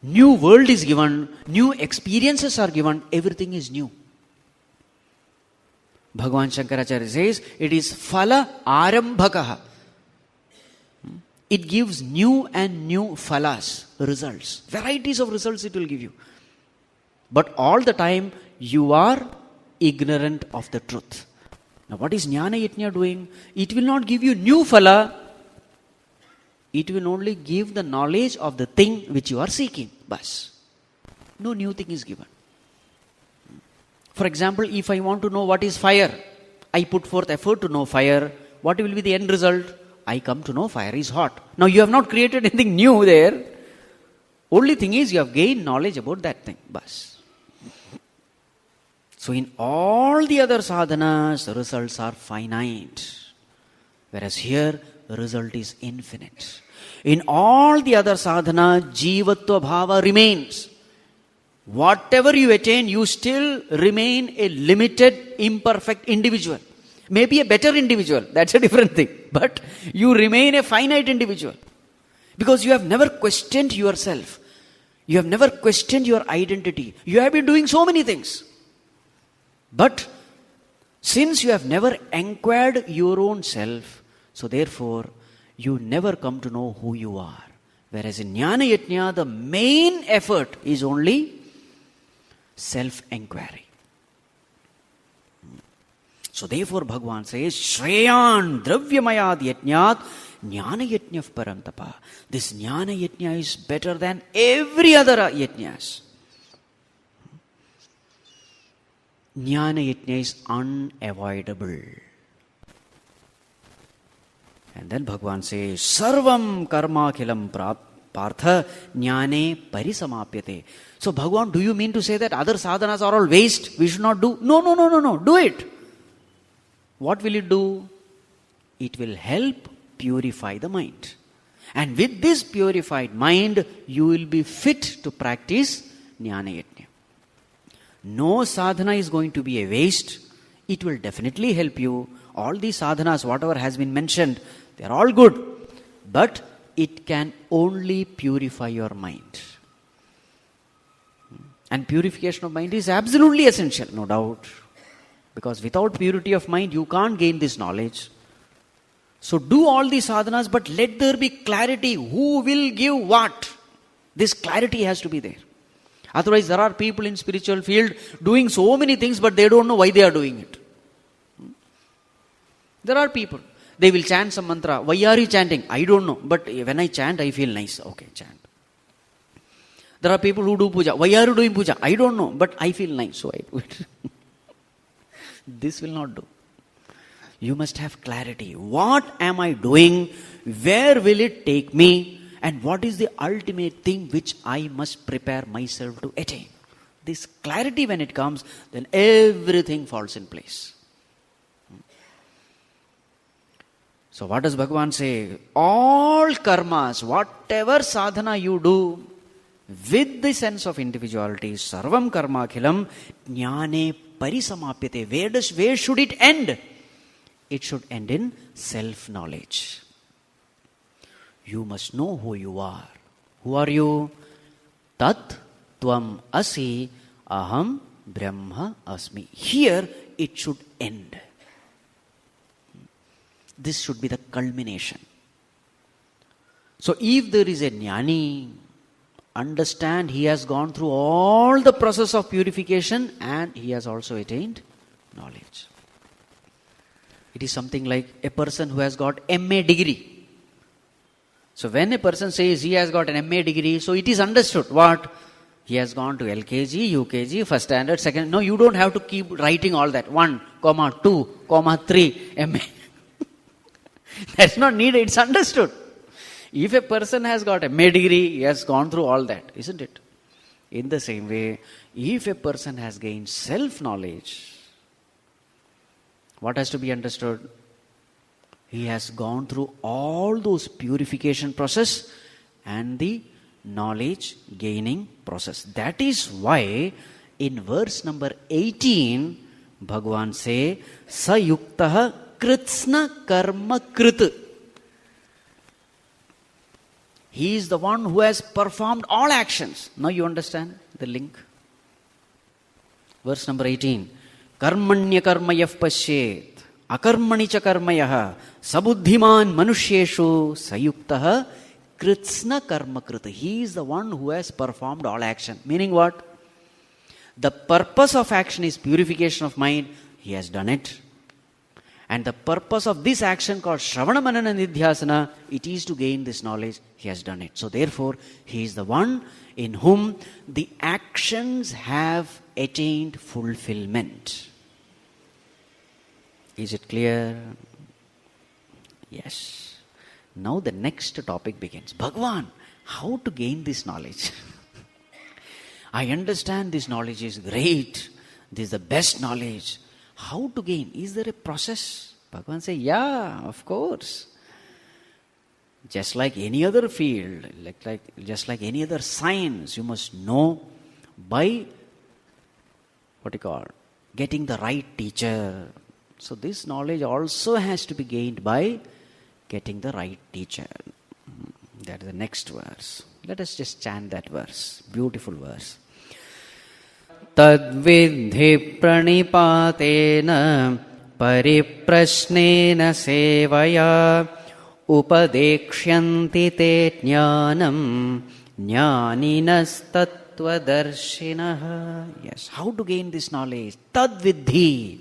New world is given. New experiences are given. Everything is new. Bhagavan Shankaracharya says, it is phala arambhakaha. It gives new and new phalas, results. Varieties of results it will give you. But all the time, you are ignorant of the truth. Now what is Jnana Yajna doing? It will not give you new phala. It will only give the knowledge of the thing which you are seeking. Bas. No new thing is given. For example, if I want to know what is fire, I put forth effort to know fire. What will be the end result? I come to know fire is hot. Now you have not created anything new there. Only thing is you have gained knowledge about that thing. Bas. So in all the other sadhanas, the results are finite. Whereas here, the result is infinite. In all the other sadhana, jivatva bhava remains. Whatever you attain, you still remain a limited, imperfect individual. Maybe a better individual, that's a different thing. But you remain a finite individual. Because you have never questioned yourself. You have never questioned your identity. You have been doing so many things. But since you have never inquired your own self, so therefore you never come to know who you are. Whereas in Jnana Yajna, the main effort is only self-inquiry. So therefore Bhagavan says, Shreyan Dravyamayad Yajnat Jnana Yajna Parantapa. This Jnana Yajna is better than every other yajnas. Jnana Yajna is unavoidable. And then Bhagavan says, Sarvam karma khilam partha jnane parisamapyate. So Bhagavan, do you mean to say that other sadhanas are all waste? We should not do? No. Do it. What will it do? It will help purify the mind. And with this purified mind, you will be fit to practice Jnana Yajna. No sadhana is going to be a waste. It will definitely help you. All these sadhanas, whatever has been mentioned, they are all good. But it can only purify your mind. And purification of mind is absolutely essential, no doubt. Because without purity of mind, you can't gain this knowledge. So do all these sadhanas, but let there be clarity. Who will give what? This clarity has to be there. Otherwise, there are people in spiritual field doing so many things, but they don't know why they are doing it. There are people. They will chant some mantra. Why are you chanting? I don't know. But when I chant, I feel nice. Okay, chant. There are people who do puja. Why are you doing puja? I don't know. But I feel nice, so I do it. This will not do. You must have clarity. What am I doing? Where will it take me? And what is the ultimate thing which I must prepare myself to attain? This clarity, when it comes, then everything falls in place. So what does Bhagavan say? All karmas, whatever sadhana you do, with the sense of individuality, sarvam karma khilam jnane parisamapyate. Where should it end? It should end in self-knowledge. You must know who you are. Who are you? Tat tvam asi aham brahma asmi. Here it should end. This should be the culmination. So if there is a jnani, understand he has gone through all the process of purification and he has also attained knowledge. It is something like a person who has got MA degree. So when a person says he has got an MA degree, so it is understood what? He has gone to LKG, UKG, first standard, second. No, you don't have to keep writing all that. 1, 2, 3, MA. That's not needed. It's understood. If a person has got a MA degree, he has gone through all that, isn't it? In the same way, if a person has gained self-knowledge, what has to be understood? He has gone through all those purification process and the knowledge gaining process. That is why in verse number 18, Bhagavan say, Sayuktah kritsna karma krit. He is the one who has performed all actions. Now you understand the link. Verse number 18. Karmanya karma yaf pasyet. Akarmani cha karma yaha. Sabuddhiman manushyeshu sayuktah kritsna karma krita. He is the one who has performed all action. Meaning what? The purpose of action is purification of mind. He has done it. And the purpose of this action called Shravana Manana Nidhyasana, it is to gain this knowledge. He has done it. So therefore, he is the one in whom the actions have attained fulfillment. Is it clear? Yes. Now the next topic begins. Bhagavan, how to gain this knowledge? I understand this knowledge is great. This is the best knowledge. How to gain? Is there a process? Bhagavan says, yeah, of course. Just like any other field, just like any other science, you must know by, getting the right teacher. So this knowledge also has to be gained by getting the right teacher. That is the next verse. Let us just chant that verse. Beautiful verse. Tadvidhi pranipatena pariprasnena sevaya upadekshyanti te jnanam jnaninas tattvadarshinaha. Yes, how to gain this knowledge? Tadvidhi.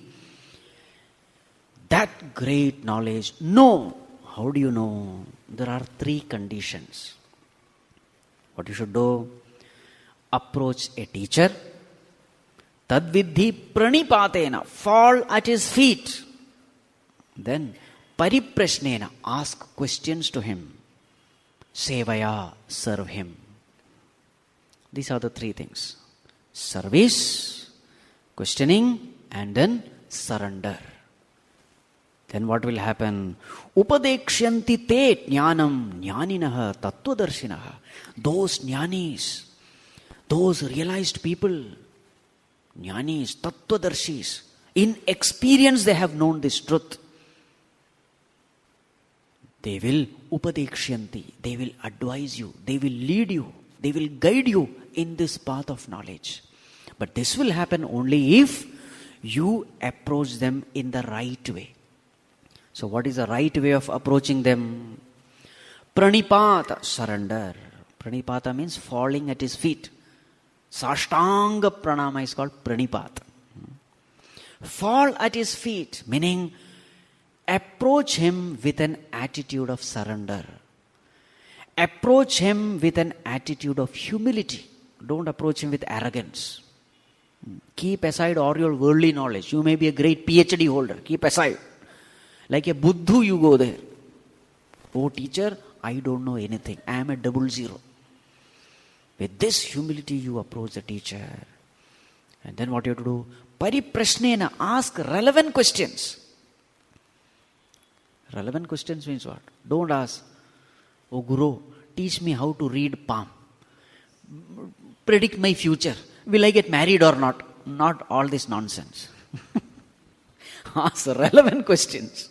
That great knowledge. Know. How do you know? There are 3 conditions. What you should do? Approach a teacher. Tadvidhi pranipatena. Fall at his feet. Then pariprasnena. Ask questions to him. Sevaya. Serve him. These are the 3 things. Service, questioning, and then surrender. Then what will happen? Upadekshanti te jnanam jnaninaha tattvadarshinaha. Those jnanis, those realized people, jnanis, tattvadarshis, in experience they have known this truth. They will upadekshanti, they will advise you, they will lead you, they will guide you in this path of knowledge. But this will happen only if you approach them in the right way. So what is the right way of approaching them? Pranipata, surrender. Pranipata means falling at his feet. Sashtanga pranama is called pranipata. Fall at his feet, meaning approach him with an attitude of surrender. Approach him with an attitude of humility. Don't approach him with arrogance. Keep aside all your worldly knowledge. You may be a great PhD holder. Keep aside. Like a Buddhu, you go there. Oh teacher, I don't know anything. I am a 00. With this humility, you approach the teacher. And then what you have to do? Pariprasnena, ask relevant questions. Relevant questions means what? Don't ask, oh Guru, teach me how to read palm. Predict my future. Will I get married or not? Not all this nonsense. Ask relevant questions.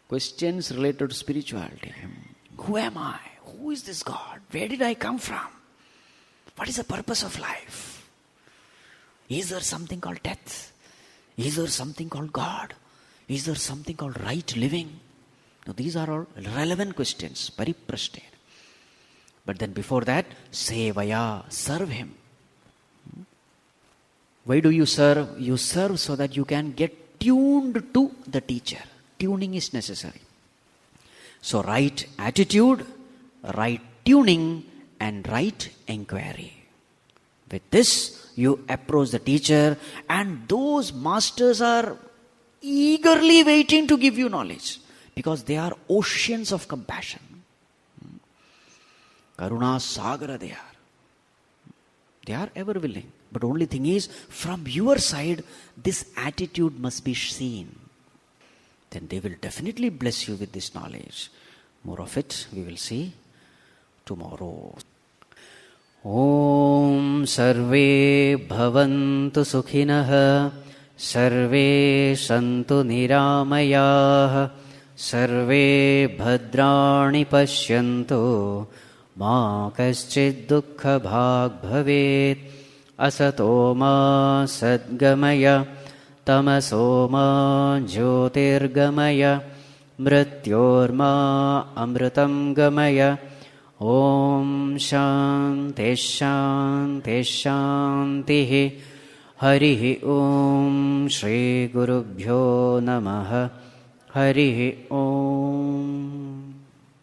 Questions related to spirituality. Who am I? Who is this God? Where did I come from? What is the purpose of life? Is there something called death? Is there something called God? Is there something called right living? Now, these are all relevant questions. Pariprasnena. But then before that, sevaya, serve him. Why do you serve? You serve so that you can get tuned to the teacher. Tuning is necessary. So right attitude, right tuning, and right inquiry. With this, you approach the teacher, and those masters are eagerly waiting to give you knowledge because they are oceans of compassion. Karuna Sagara they are. They are ever willing. But only thing is, from your side, this attitude must be seen. Then they will definitely bless you with this knowledge. More of it we will see tomorrow. Om Sarve Bhavantu Sukhinah Sarve Santu Niramayah Sarve Bhadrani Pashyantu Ma Kaschid Dukkha Bhag Bhavet Asato Ma Sadgamaya Tamaso Ma Jyotirgamaya Mrityorma Amritam Gamaya Om Shanti Shanti Shanti Harihi Om Shri Gurubhyo Namaha Harihi Om